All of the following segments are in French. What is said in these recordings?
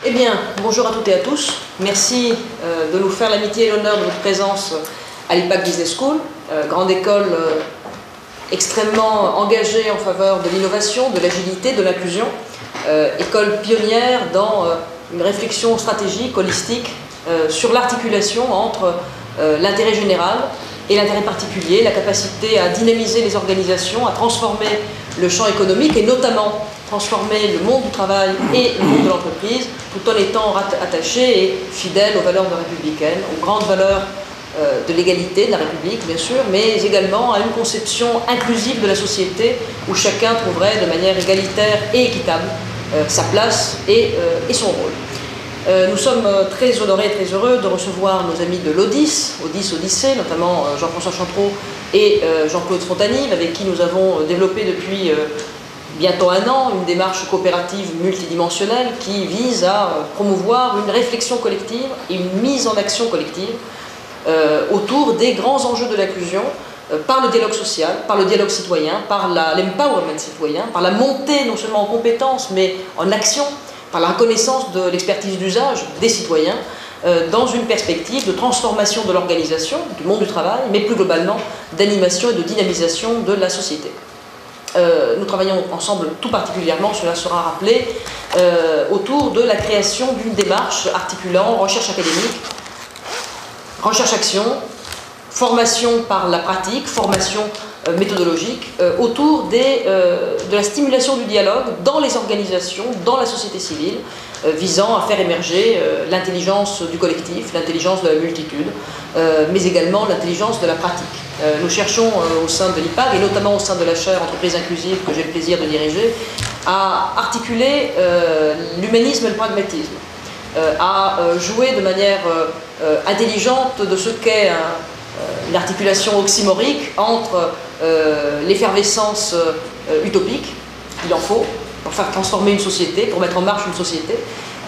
Eh bien, bonjour à toutes et à tous. Merci de nous faire l'amitié et l'honneur de votre présence à l'IPAC Business School, grande école extrêmement engagée en faveur de l'innovation, de l'agilité, de l'inclusion, école pionnière dans une réflexion stratégique, holistique, sur l'articulation entre l'intérêt général et l'intérêt particulier, la capacité à dynamiser les organisations, à transformer le champ économique et notamment transformer le monde du travail et le monde de l'entreprise tout en étant attaché et fidèle aux valeurs républicaines, aux grandes valeurs de l'égalité de la République bien sûr, mais également à une conception inclusive de la société où chacun trouverait de manière égalitaire et équitable sa place et son rôle. Nous sommes très honorés et très heureux de recevoir nos amis de l'Odis, Odyssée, notamment Jean-François Chantreau et Jean-Claude Fontanive, avec qui nous avons développé depuis bientôt un an une démarche coopérative multidimensionnelle qui vise à promouvoir une réflexion collective et une mise en action collective autour des grands enjeux de l'inclusion par le dialogue social, par le dialogue citoyen, par l'empowerment citoyen, par la montée non seulement en compétences mais en action, par la reconnaissance de l'expertise d'usage des citoyens dans une perspective de transformation de l'organisation, du monde du travail, mais plus globalement d'animation et de dynamisation de la société. Nous travaillons ensemble tout particulièrement, cela sera rappelé, autour de la création d'une démarche articulant recherche académique, recherche-action, formation par la pratique, formation méthodologique, autour de la stimulation du dialogue dans les organisations, dans la société civile, visant à faire émerger l'intelligence du collectif, l'intelligence de la multitude, mais également l'intelligence de la pratique. Nous cherchons au sein de l'IPAG, et notamment au sein de la chaire Entreprises inclusives que j'ai le plaisir de diriger, à articuler l'humanisme et le pragmatisme, à jouer de manière intelligente de ce qu'est une articulation oxymorique entre l'effervescence utopique, il en faut, pour faire transformer une société, pour mettre en marche une société,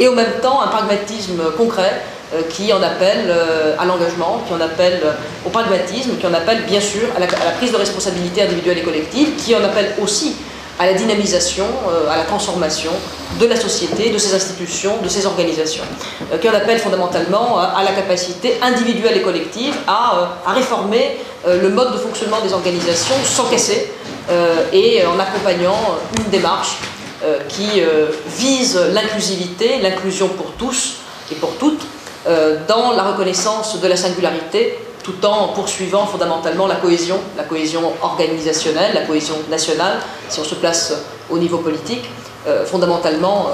et en même temps un pragmatisme concret qui en appelle à l'engagement, qui en appelle au pragmatisme, qui en appelle bien sûr à la prise de responsabilité individuelle et collective, qui en appelle aussi à la dynamisation, à la transformation de la société, de ses institutions, de ses organisations, qui en appelle fondamentalement à la capacité individuelle et collective à réformer le mode de fonctionnement des organisations sans casser et en accompagnant une démarche qui vise l'inclusivité, l'inclusion pour tous et pour toutes, dans la reconnaissance de la singularité, tout en poursuivant fondamentalement la cohésion organisationnelle, la cohésion nationale, si on se place au niveau politique, fondamentalement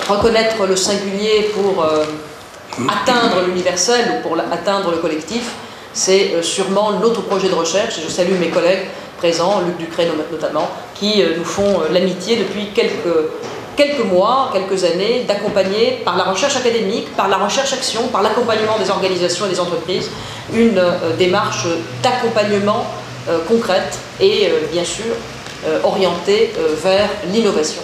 reconnaître le singulier pour atteindre l'universel ou pour atteindre le collectif, c'est sûrement notre projet de recherche, et je salue mes collègues présents, Luc Ducret notamment, qui nous font l'amitié depuis quelques mois, quelques années, d'accompagner par la recherche académique, par la recherche-action, par l'accompagnement des organisations et des entreprises, une démarche d'accompagnement concrète et bien sûr orientée vers l'innovation.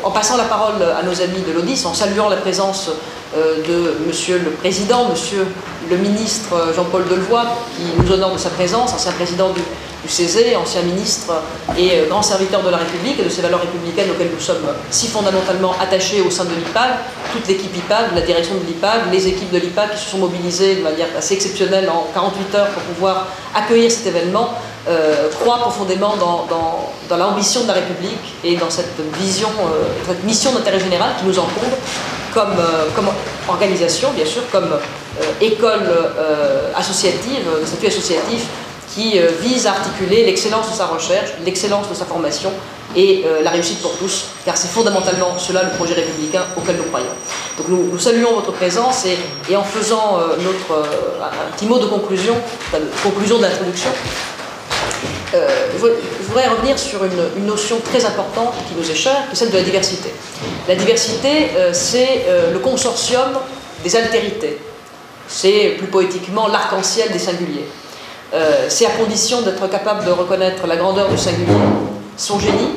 En passant la parole à nos amis de l'Odis, en saluant la présence de Monsieur le Président, Monsieur le Ministre Jean-Paul Delevoye, qui nous honore de sa présence, ancien président du CESE, ancien ministre et grand serviteur de la République et de ses valeurs républicaines auxquelles nous sommes si fondamentalement attachés au sein de l'IPAG, toute l'équipe IPAG, la direction de l'IPAG, les équipes de l'IPAG qui se sont mobilisées de manière assez exceptionnelle en 48 heures pour pouvoir accueillir cet événement, croient profondément dans l'ambition de la République et dans cette vision, cette mission d'intérêt général qui nous encombre comme organisation, bien sûr, comme école associative, de statut associatif, qui vise à articuler l'excellence de sa recherche, l'excellence de sa formation et la réussite pour tous, car c'est fondamentalement cela le projet républicain auquel nous croyons. Donc nous saluons votre présence et en faisant un petit mot de conclusion, de l'introduction, je voudrais revenir sur une notion très importante qui nous est chère, qui est celle de la diversité. La diversité, c'est le consortium des altérités. C'est plus poétiquement l'arc-en-ciel des singuliers. C'est à condition d'être capable de reconnaître la grandeur du singulier, son génie,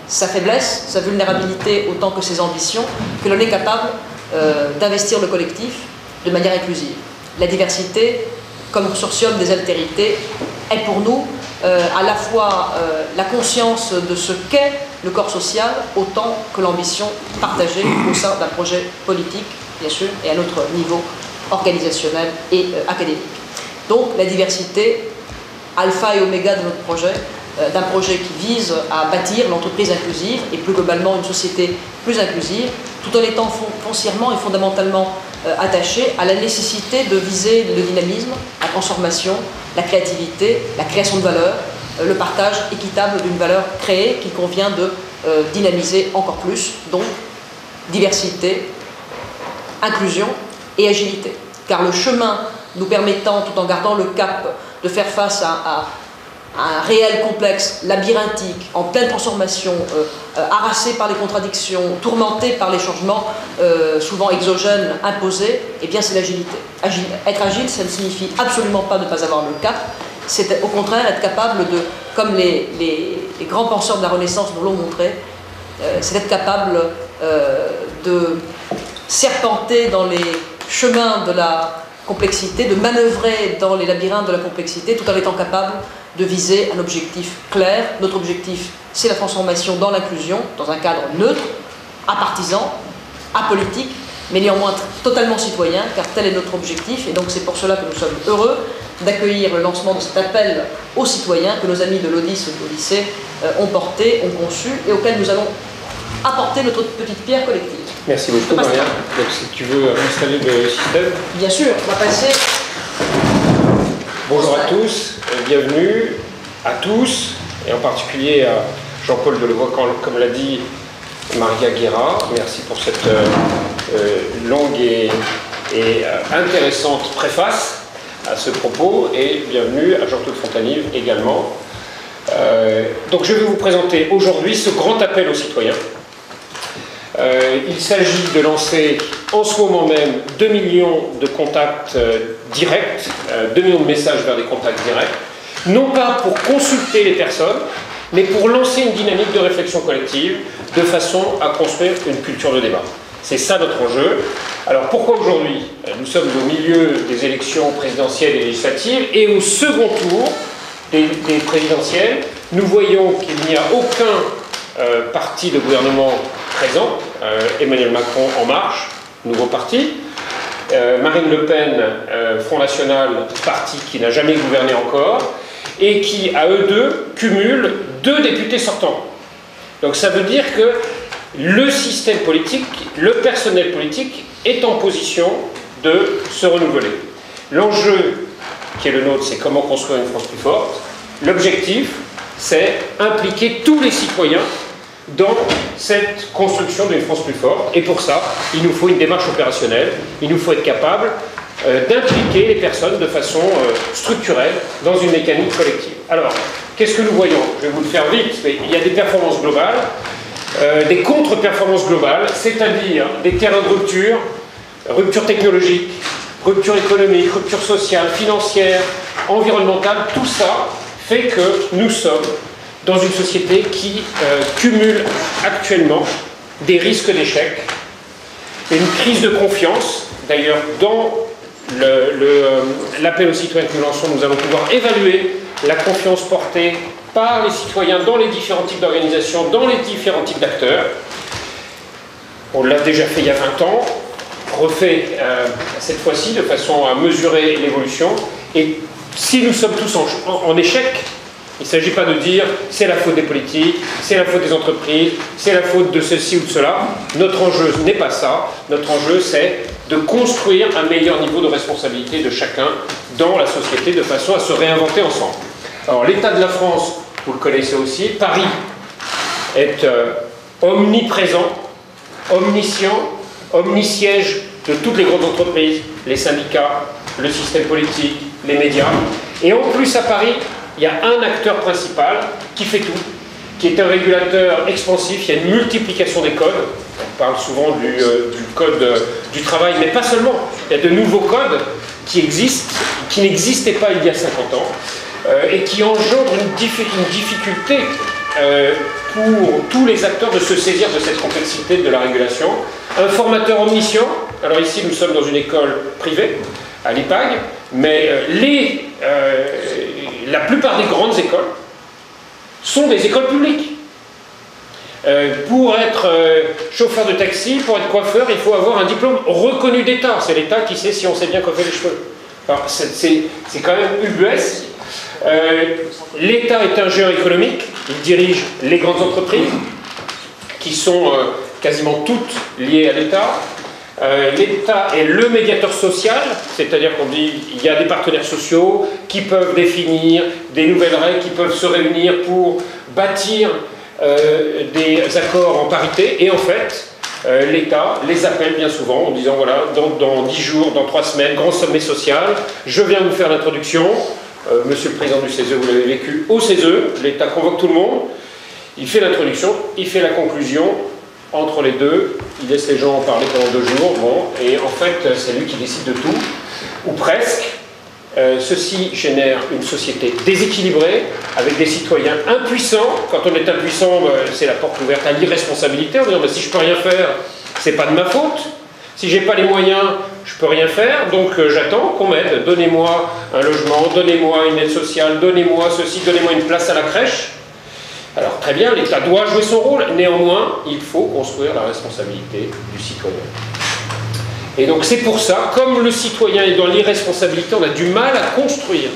sa faiblesse, sa vulnérabilité autant que ses ambitions, que l'on est capable d'investir le collectif de manière inclusive. La diversité, comme consortium des altérités, est pour nous à la fois la conscience de ce qu'est le corps social autant que l'ambition partagée au sein d'un projet politique, bien sûr, et à notre niveau organisationnel et académique. Donc la diversité, alpha et oméga de notre projet, d'un projet qui vise à bâtir l'entreprise inclusive et plus globalement une société plus inclusive, tout en étant foncièrement et fondamentalement attaché à la nécessité de viser le dynamisme, la transformation, la créativité, la création de valeur, le partage équitable d'une valeur créée qu'il convient de dynamiser encore plus, donc diversité, inclusion et agilité. Car le chemin nous permettant, tout en gardant le cap, de faire face à un réel complexe labyrinthique, en pleine transformation, harassé par les contradictions, tourmenté par les changements souvent exogènes imposés, eh bien c'est l'agilité. Être agile, ça ne signifie absolument pas ne pas avoir le cap, c'est au contraire être capable de, comme les grands penseurs de la Renaissance nous l'ont montré, c'est être capable de serpenter dans les chemins de la complexité, de manœuvrer dans les labyrinthes de la complexité, tout en étant capable de viser un objectif clair. Notre objectif, c'est la transformation dans l'inclusion, dans un cadre neutre, apartisan, apolitique, mais néanmoins totalement citoyen, car tel est notre objectif, et donc c'est pour cela que nous sommes heureux d'accueillir le lancement de cet appel aux citoyens que nos amis de l'Odis au lycée ont porté, ont conçu, et auquel nous allons apporter notre petite pierre collective. Merci beaucoup, Maria. Donc, si tu veux installer le système. Bien sûr, on va passer. Bonjour à tous, bienvenue à tous, et en particulier à Jean-Paul Delevoye, comme l'a dit Maria Guerra. Merci pour cette longue et intéressante préface à ce propos, et bienvenue à Jean-Claude Fontanive également. Donc je vais vous présenter aujourd'hui ce grand appel aux citoyens. Il s'agit de lancer en ce moment même 2 millions de contacts directs, 2 millions de messages vers des contacts directs, non pas pour consulter les personnes, mais pour lancer une dynamique de réflexion collective de façon à construire une culture de débat. C'est ça notre enjeu. Alors pourquoi aujourd'hui? Nous sommes au milieu des élections présidentielles et législatives, et au second tour des présidentielles, nous voyons qu'il n'y a aucun parti de gouvernement présent. Emmanuel Macron En Marche, nouveau parti. Marine Le Pen, Front National, parti qui n'a jamais gouverné encore, et qui, à eux deux, cumulent 2 députés sortants. Donc ça veut dire que le système politique, le personnel politique est en position de se renouveler. L'enjeu qui est le nôtre, c'est comment construire une France plus forte. L'objectif, c'est impliquer tous les citoyens dans cette construction d'une France plus forte. Et pour ça, il nous faut une démarche opérationnelle, il nous faut être capable d'impliquer les personnes de façon structurelle dans une mécanique collective. Alors, qu'est-ce que nous voyons? Je vais vous le faire vite, mais il y a des performances globales, des contre-performances globales, c'est-à-dire des terrains de rupture, rupture technologique, rupture économique, rupture sociale, financière, environnementale. Tout ça fait que nous sommes dans une société qui cumule actuellement des risques d'échec, une crise de confiance. D'ailleurs, dans l'appel aux citoyens que nous lançons, nous allons pouvoir évaluer la confiance portée par les citoyens dans les différents types d'organisations, dans les différents types d'acteurs. On l'a déjà fait il y a 20 ans, refait cette fois-ci de façon à mesurer l'évolution. Et si nous sommes tous en échec, il ne s'agit pas de dire c'est la faute des politiques, c'est la faute des entreprises, c'est la faute de ceci ou de cela. Notre enjeu n'est pas ça. Notre enjeu, c'est de construire un meilleur niveau de responsabilité de chacun dans la société de façon à se réinventer ensemble. Alors l'état de la France, vous le connaissez aussi. Paris est omniprésent, omniscient, omnisiège de toutes les grandes entreprises, les syndicats, le système politique, les médias. Et en plus à Paris, il y a un acteur principal qui fait tout, qui est un régulateur expansif. Il y a une multiplication des codes. On parle souvent du code du travail, mais pas seulement. Il y a de nouveaux codes qui existent, qui n'existaient pas il y a 50 ans, et qui engendrent une difficulté pour tous les acteurs de se saisir de cette complexité de la régulation. Un formateur omniscient. Alors ici, nous sommes dans une école privée, à l'IPAG, mais la plupart des grandes écoles sont des écoles publiques. Pour être chauffeur de taxi, pour être coiffeur, il faut avoir un diplôme reconnu d'État. C'est l'État qui sait si on sait bien coiffer les cheveux. Alors, c'est quand même ubuesque. L'État est un géant économique. Il dirige les grandes entreprises, qui sont quasiment toutes liées à l'État. L'État est le médiateur social, c'est-à-dire qu'on dit qu'il y a des partenaires sociaux qui peuvent définir des nouvelles règles, qui peuvent se réunir pour bâtir des accords en parité, et en fait, l'État les appelle bien souvent en disant voilà, dans 10 jours, dans 3 semaines, grand sommet social, je viens vous faire l'introduction. Monsieur le Président du CESE, vous l'avez vécu au CESE, l'État convoque tout le monde, il fait l'introduction, il fait la conclusion. Entre les deux, il laisse les gens en parler pendant 2 jours, bon, et en fait, c'est lui qui décide de tout, ou presque. Ceci génère une société déséquilibrée, avec des citoyens impuissants. Quand on est impuissant, c'est la porte ouverte à l'irresponsabilité, en disant si je ne peux rien faire, c'est pas de ma faute. Si j'ai pas les moyens, je peux rien faire, donc j'attends qu'on m'aide. Donnez-moi un logement, donnez-moi une aide sociale, donnez-moi ceci, donnez-moi une place à la crèche. Alors très bien, l'État doit jouer son rôle, néanmoins, il faut construire la responsabilité du citoyen. Et donc c'est pour ça, comme le citoyen est dans l'irresponsabilité, on a du mal à construire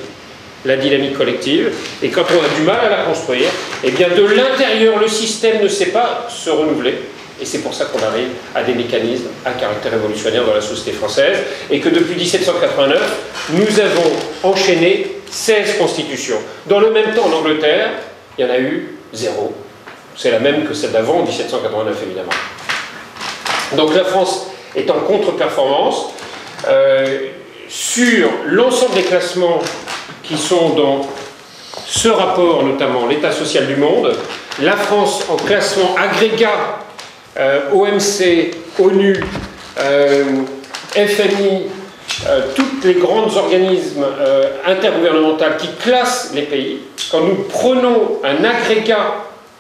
la dynamique collective, et quand on a du mal à la construire, eh bien de l'intérieur, le système ne sait pas se renouveler, et c'est pour ça qu'on arrive à des mécanismes à caractère révolutionnaire dans la société française, et que depuis 1789, nous avons enchaîné 16 constitutions. Dans le même temps, en Angleterre, il y en a eu 0. C'est la même que celle d'avant, en 1789, évidemment. Donc la France est en contre-performance. Sur l'ensemble des classements qui sont dans ce rapport, notamment l'état social du monde, la France en classement agrégat OMC, ONU, FMI, tous les grands organismes intergouvernementaux qui classent les pays, quand nous prenons un agrégat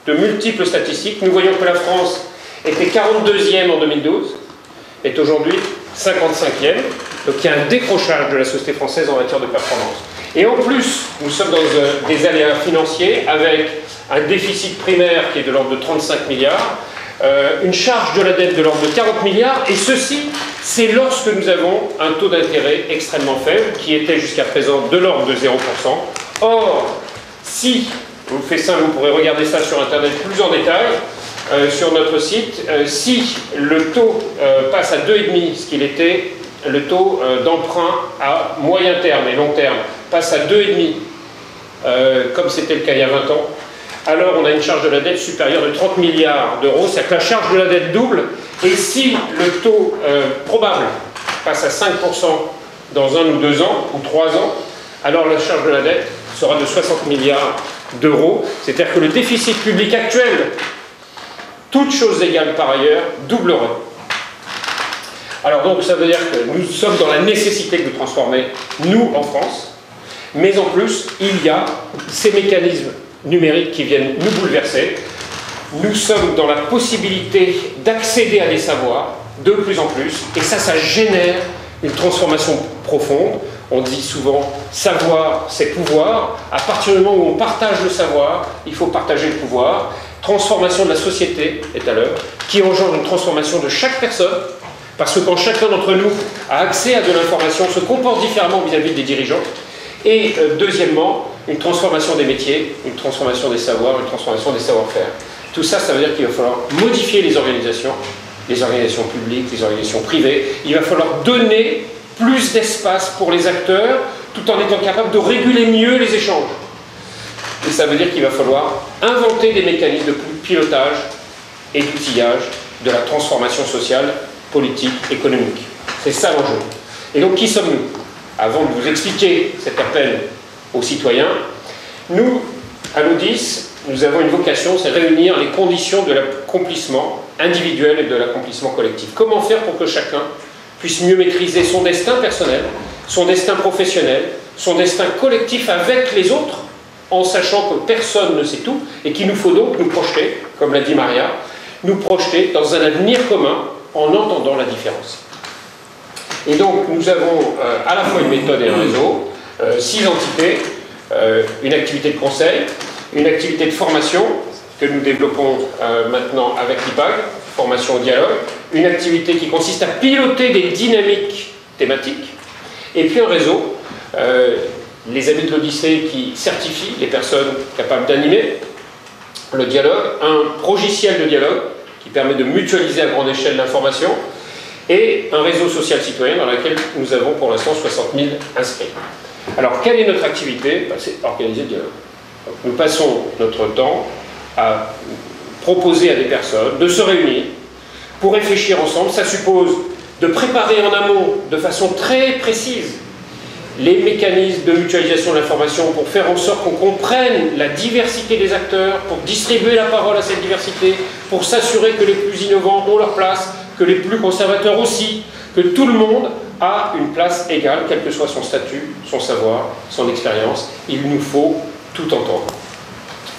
de multiples statistiques, nous voyons que la France était 42e en 2012, est aujourd'hui 55e, donc il y a un décrochage de la société française en matière de performance. Et en plus, nous sommes dans des aléas financiers avec un déficit primaire qui est de l'ordre de 35 milliards, une charge de la dette de l'ordre de 40 milliards, et ceci, c'est lorsque nous avons un taux d'intérêt extrêmement faible, qui était jusqu'à présent de l'ordre de 0%. Or, si, je vous fais ça, vous pourrez regarder ça sur Internet plus en détail, sur notre site, si le taux passe à 2,5, ce qu'il était, le taux d'emprunt à moyen terme et long terme passe à 2,5, comme c'était le cas il y a 20 ans, alors on a une charge de la dette supérieure de 30 milliards d'euros, c'est-à-dire que la charge de la dette double, et si le taux probable passe à 5% dans 1 ou 2 ans, ou 3 ans, alors la charge de la dette sera de 60 milliards d'euros, c'est-à-dire que le déficit public actuel, toutes choses égales par ailleurs, doublerait. Alors donc ça veut dire que nous sommes dans la nécessité de nous transformer, nous en France, mais en plus il y a ces mécanismes numériques qui viennent nous bouleverser. Nous sommes dans la possibilité d'accéder à des savoirs de plus en plus, et ça génère une transformation profonde. On dit souvent savoir c'est pouvoir. À partir du moment où on partage le savoir, il faut partager le pouvoir. Transformation de la société est à l'œuvre, qui engendre une transformation de chaque personne, parce que quand chacun d'entre nous a accès à de l'information, se comporte différemment vis-à-vis des dirigeants. Et deuxièmement, une transformation des métiers, une transformation des savoirs, une transformation des savoir-faire. Tout ça, ça veut dire qu'il va falloir modifier les organisations publiques, les organisations privées. Il va falloir donner plus d'espace pour les acteurs, tout en étant capable de réguler mieux les échanges. Et ça veut dire qu'il va falloir inventer des mécanismes de pilotage et d'outillage de la transformation sociale, politique, économique. C'est ça l'enjeu. Et donc, qui sommes-nous? Avant de vous expliquer cet appel aux citoyens, nous, à l'O10, nous avons une vocation, c'est réunir les conditions de l'accomplissement individuel et de l'accomplissement collectif. Comment faire pour que chacun puisse mieux maîtriser son destin personnel, son destin professionnel, son destin collectif avec les autres, en sachant que personne ne sait tout, et qu'il nous faut donc nous projeter, comme l'a dit Maria, nous projeter dans un avenir commun en entendant la différence. Et donc nous avons à la fois une méthode et un réseau, 6 entités, une activité de conseil, une activité de formation, que nous développons maintenant avec l'IPAG, formation au dialogue, une activité qui consiste à piloter des dynamiques thématiques, et puis un réseau, les amis de l'Odyssée qui certifient les personnes capables d'animer le dialogue, un progiciel de dialogue qui permet de mutualiser à grande échelle l'information, et un réseau social citoyen dans lequel nous avons pour l'instant 60 000 inscrits. Alors, quelle est notre activité? C'est organiser le dialogue. Donc, nous passons notre temps à proposer à des personnes de se réunir pour réfléchir ensemble. Ça suppose de préparer en amont de façon très précise les mécanismes de mutualisation de l'information pour faire en sorte qu'on comprenne la diversité des acteurs, pour distribuer la parole à cette diversité, pour s'assurer que les plus innovants ont leur place, que les plus conservateurs aussi, que tout le monde a une place égale, quel que soit son statut, son savoir, son expérience. Il nous faut tout entendre.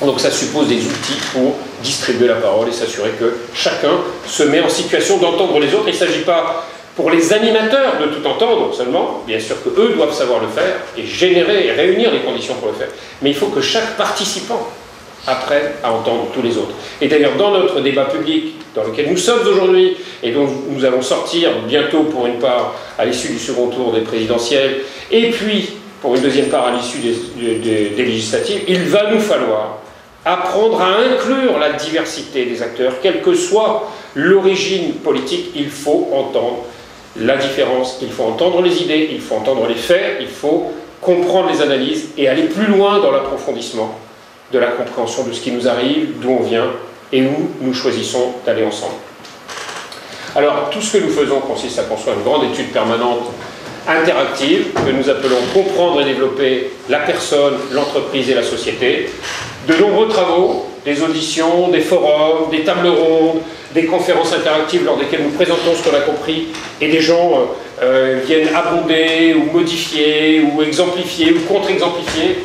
Donc ça suppose des outils pour distribuer la parole et s'assurer que chacun se met en situation d'entendre les autres. Il ne s'agit pas pour les animateurs de tout entendre seulement, bien sûr qu'eux doivent savoir le faire et générer et réunir les conditions pour le faire. Mais il faut que chaque participant apprenne à entendre tous les autres. Et d'ailleurs, dans notre débat public, dans lequel nous sommes aujourd'hui, et dont nous allons sortir bientôt pour une part à l'issue du second tour des présidentielles, et puis pour une deuxième part à l'issue des législatives, il va nous falloir apprendre à inclure la diversité des acteurs, quelle que soit l'origine politique. Il faut entendre la différence, il faut entendre les idées, il faut entendre les faits, il faut comprendre les analyses et aller plus loin dans l'approfondissement de la compréhension de ce qui nous arrive, d'où on vient et où nous choisissons d'aller ensemble. Alors, tout ce que nous faisons consiste à construire une grande étude permanente interactive que nous appelons « Comprendre et développer la personne, l'entreprise et la société ». De nombreux travaux, des auditions, des forums, des tables rondes, des conférences interactives lors desquelles nous présentons ce qu'on a compris et des gens viennent abonder ou modifier ou exemplifier ou contre-exemplifier,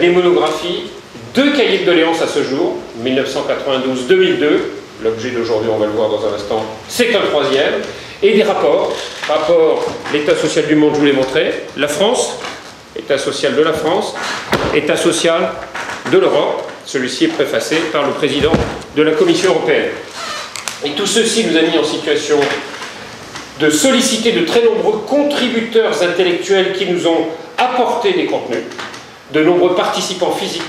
des monographies, 2 cahiers de doléances à ce jour, 1992-2002, l'objet d'aujourd'hui on va le voir dans un instant, c'est un 3e, et des rapports, l'état social du monde, je vous l'ai montré, la France, état social de la France, état social de l'Europe, celui-ci est préfacé par le président de la Commission européenne. Et tout ceci nous a mis en situation de solliciter de très nombreux contributeurs intellectuels qui nous ont apporté des contenus, de nombreux participants physiques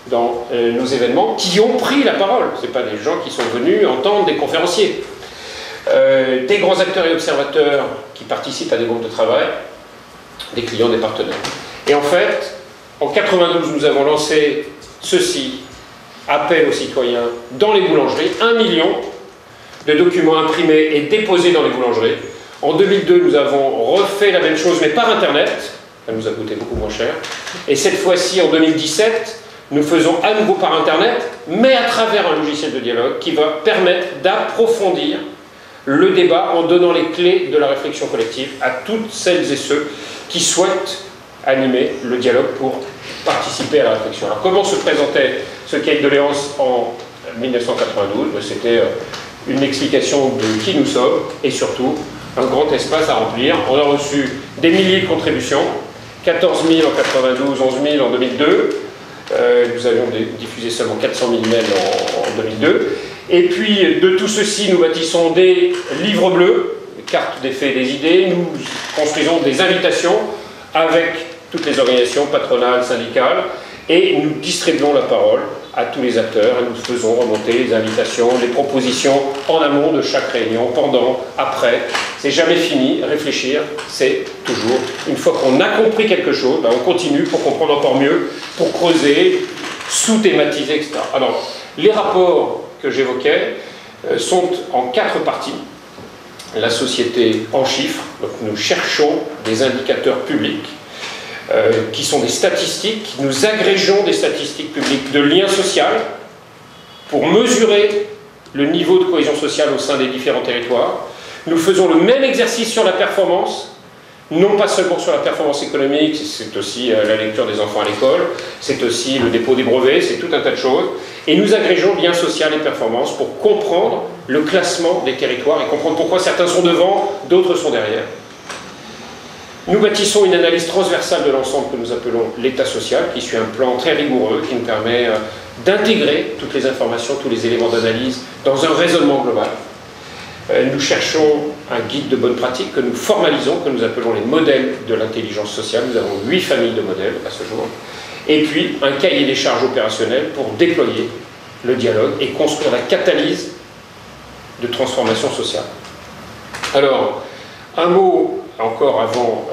dans nos événements qui ont pris la parole. Ce ne sont pas des gens qui sont venus entendre des conférenciers. Des grands acteurs et observateurs qui participent à des groupes de travail, des clients, des partenaires. Et en fait, en 92, nous avons lancé ceci, appel aux citoyens dans les boulangeries, 1 million de documents imprimés et déposés dans les boulangeries. En 2002, nous avons refait la même chose, mais par Internet. Ça nous a coûté beaucoup moins cher. Et cette fois-ci, en 2017, nous faisons à nouveau par Internet, mais à travers un logiciel de dialogue qui va permettre d'approfondir le débat en donnant les clés de la réflexion collective à toutes celles et ceux qui souhaitent animer le dialogue pour participer à la réflexion. Alors comment se présentait ce cahier de doléances en 1992? C'était une explication de qui nous sommes et surtout un grand espace à remplir. On a reçu des milliers de contributions, 14 000 en 92, 11 000 en 2002. Nous avions diffusé seulement 400 000 mails en 2002. Et puis de tout ceci, nous bâtissons des livres bleus, des cartes des faits et des idées. Nous construisons des invitations avec toutes les organisations patronales, syndicales, et nous distribuons la parole à tous les acteurs et nous faisons remonter les invitations, les propositions en amont de chaque réunion, pendant, après. C'est jamais fini, réfléchir, c'est toujours. Une fois qu'on a compris quelque chose, ben on continue pour comprendre encore mieux, pour creuser, sous-thématiser, etc. Alors, les rapports que j'évoquais sont en 4 parties. La société en chiffres, donc nous cherchons des indicateurs publics qui sont des statistiques, nous agrégeons des statistiques publiques de lien social pour mesurer le niveau de cohésion sociale au sein des différents territoires. Nous faisons le même exercice sur la performance, non pas seulement sur la performance économique, c'est aussi la lecture des enfants à l'école, c'est aussi le dépôt des brevets, c'est tout un tas de choses. Et nous agrégeons lien social et performance pour comprendre le classement des territoires et comprendre pourquoi certains sont devant, d'autres sont derrière. Nous bâtissons une analyse transversale de l'ensemble que nous appelons l'état social, qui suit un plan très rigoureux, qui nous permet d'intégrer toutes les informations, tous les éléments d'analyse dans un raisonnement global. Nous cherchons un guide de bonne pratique que nous formalisons, que nous appelons les modèles de l'intelligence sociale. Nous avons 8 familles de modèles à ce jour. Et puis un cahier des charges opérationnelles pour déployer le dialogue et construire la catalyse de transformation sociale. Alors, un mot encore avant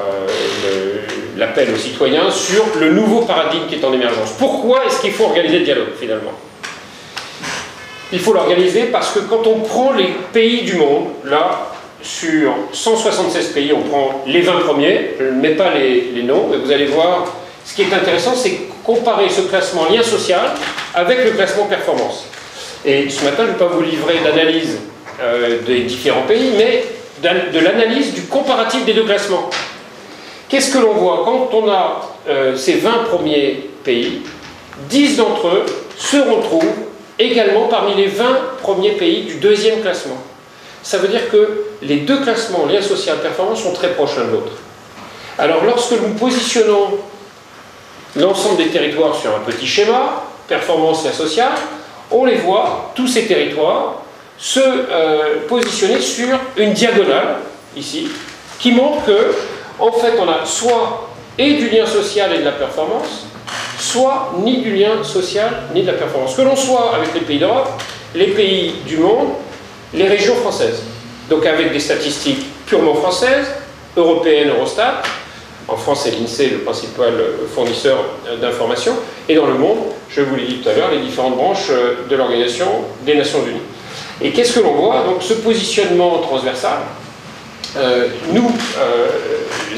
l'appel aux citoyens sur le nouveau paradigme qui est en émergence. Pourquoi est-ce qu'il faut organiser le dialogue finalement? Il faut l'organiser parce que quand on prend les pays du monde, là, sur 176 pays, on prend les 20 premiers, je ne mets pas les noms, mais vous allez voir, ce qui est intéressant, c'est comparer ce classement lien social avec le classement performance. Et ce matin, je ne vais pas vous livrer d'analyse des différents pays, mais de l'analyse du comparatif des deux classements. Qu'est-ce que l'on voit? Quand on a ces 20 premiers pays, 10 d'entre eux se retrouvent également parmi les 20 premiers pays du deuxième classement. Ça veut dire que les deux classements, lien social, performance, sont très proches l'un de l'autre. Alors lorsque nous positionnons l'ensemble des territoires sur un petit schéma, performance, lien social, on les voit, tous ces territoires, se positionner sur une diagonale, ici, qui montre que, en fait, on a soit et du lien social et de la performance, soit ni du lien social ni de la performance. Que l'on soit avec les pays d'Europe, les pays du monde, les régions françaises. Donc avec des statistiques purement françaises, européennes, Eurostat. En France, c'est l'INSEE, le principal fournisseur d'informations. Et dans le monde, je vous l'ai dit tout à l'heure, les différentes branches de l'Organisation des Nations Unies. Et qu'est-ce que l'on voit? Donc ce positionnement transversal nous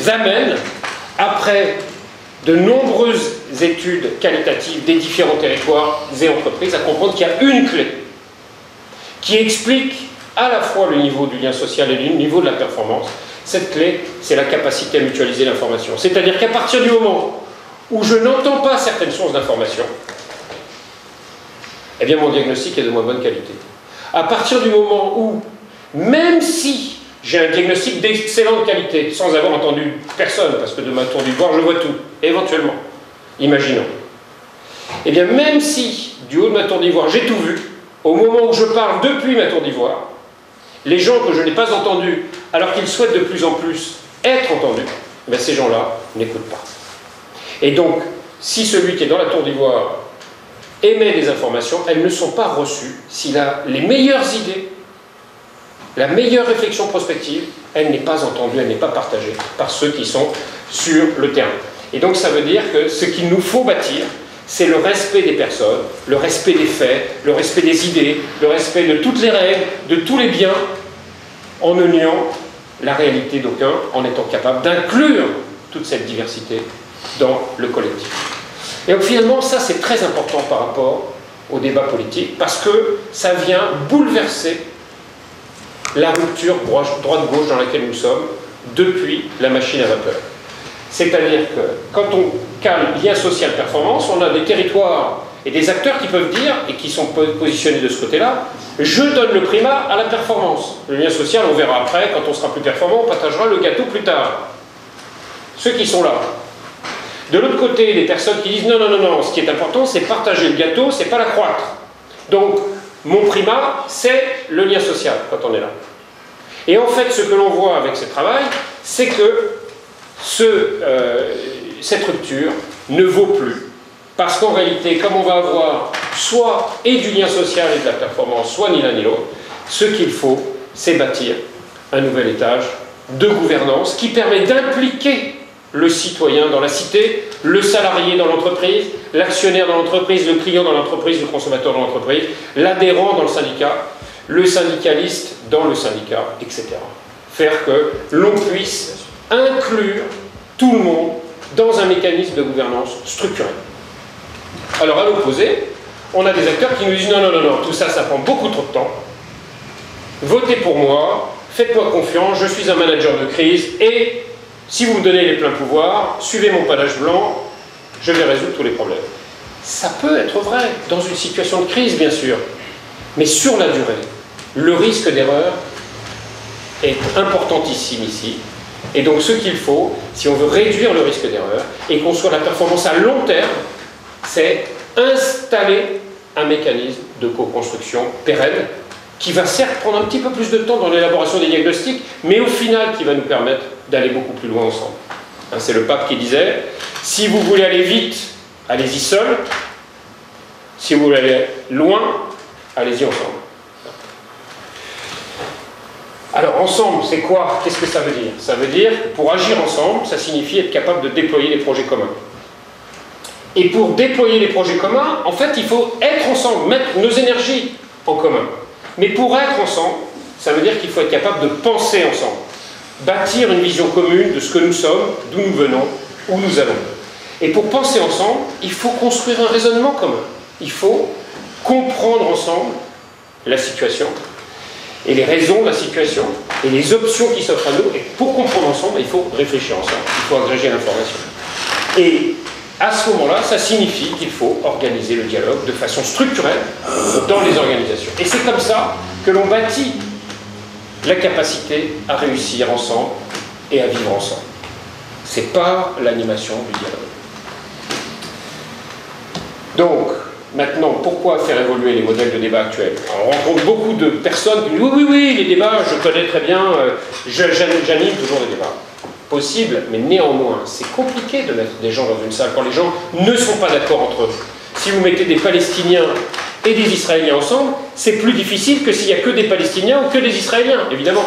amène, après de nombreuses études qualitatives des différents territoires et entreprises, à comprendre qu'il y a une clé qui explique à la fois le niveau du lien social et le niveau de la performance. Cette clé, c'est la capacité à mutualiser l'information. C'est-à-dire qu'à partir du moment où je n'entends pas certaines sources d'information, eh bien mon diagnostic est de moins bonne qualité. À partir du moment où, même si j'ai un diagnostic d'excellente qualité, sans avoir entendu personne, parce que de ma tour d'ivoire, je vois tout, éventuellement, imaginons. Eh bien, même si, du haut de ma tour d'ivoire, j'ai tout vu, au moment où je parle depuis ma tour d'ivoire, les gens que je n'ai pas entendus, alors qu'ils souhaitent de plus en plus être entendus, eh bien, ces gens-là n'écoutent pas. Et donc, si celui qui est dans la tour d'ivoire émet des informations, elles ne sont pas reçues s'il a les meilleures idées, la meilleure réflexion prospective, elle n'est pas entendue, elle n'est pas partagée par ceux qui sont sur le terrain. Et donc ça veut dire que ce qu'il nous faut bâtir, c'est le respect des personnes, le respect des faits, le respect des idées, le respect de toutes les règles, de tous les biens, en ne niant la réalité d'aucun, en étant capable d'inclure toute cette diversité dans le collectif. Et donc finalement, ça c'est très important par rapport au débat politique, parce que ça vient bouleverser la rupture droite-gauche dans laquelle nous sommes depuis la machine à vapeur. C'est-à-dire que quand on cale lien social performance, on a des territoires et des acteurs qui peuvent dire, et qui sont positionnés de ce côté-là, je donne le primat à la performance. Le lien social, on verra après, quand on sera plus performant, on partagera le gâteau plus tard. Ceux qui sont là. De l'autre côté, les personnes qui disent non, non, non, non, ce qui est important, c'est partager le gâteau, c'est pas l'accroître. Donc, mon primat, c'est le lien social, quand on est là. Et en fait, ce que l'on voit avec ce travail, c'est que cette rupture ne vaut plus. Parce qu'en réalité, comme on va avoir soit et du lien social et de la performance, soit ni l'un ni l'autre, ce qu'il faut, c'est bâtir un nouvel étage de gouvernance qui permet d'impliquer le citoyen dans la cité, le salarié dans l'entreprise, l'actionnaire dans l'entreprise, le client dans l'entreprise, le consommateur dans l'entreprise, l'adhérent dans le syndicat, le syndicaliste dans le syndicat, etc. Faire que l'on puisse inclure tout le monde dans un mécanisme de gouvernance structuré. Alors à l'opposé, on a des acteurs qui nous disent non, non, non, non, tout ça, ça prend beaucoup trop de temps. Votez pour moi, faites-moi confiance, je suis un manager de crise et si vous me donnez les pleins pouvoirs, suivez mon panache blanc, je vais résoudre tous les problèmes. Ça peut être vrai dans une situation de crise, bien sûr, mais sur la durée, le risque d'erreur est importantissime ici Et donc ce qu'il faut, si on veut réduire le risque d'erreur et construire la performance à long terme, c'est installer un mécanisme de co-construction pérenne qui va certes prendre un petit peu plus de temps dans l'élaboration des diagnostics, mais au final qui va nous permettre d'aller beaucoup plus loin ensemble. Hein, c'est le pape qui disait, si vous voulez aller vite, allez-y seul, si vous voulez aller loin, allez-y ensemble. Alors ensemble, c'est quoi? Qu'est-ce que ça veut dire? Ça veut dire que pour agir ensemble, ça signifie être capable de déployer des projets communs. Et pour déployer les projets communs, en fait, il faut être ensemble, mettre nos énergies en commun. Mais pour être ensemble, ça veut dire qu'il faut être capable de penser ensemble, bâtir une vision commune de ce que nous sommes, d'où nous venons, où nous allons. Et pour penser ensemble, il faut construire un raisonnement commun. Il faut comprendre ensemble la situation et les raisons de la situation et les options qui s'offrent à nous. Et pour comprendre ensemble, il faut réfléchir ensemble, il faut agréger l'information. Et à ce moment-là, ça signifie qu'il faut organiser le dialogue de façon structurelle dans les organisations. Et c'est comme ça que l'on bâtit la capacité à réussir ensemble et à vivre ensemble. C'est par l'animation du dialogue. Donc, maintenant, pourquoi faire évoluer les modèles de débat actuels? Alors, on rencontre beaucoup de personnes qui disent oui, les débats, je connais très bien, j'anime toujours les débats. Possible, mais néanmoins, c'est compliqué de mettre des gens dans une salle quand les gens ne sont pas d'accord entre eux. Si vous mettez des Palestiniens et des Israéliens ensemble, c'est plus difficile que s'il n'y a que des Palestiniens ou que des Israéliens, évidemment.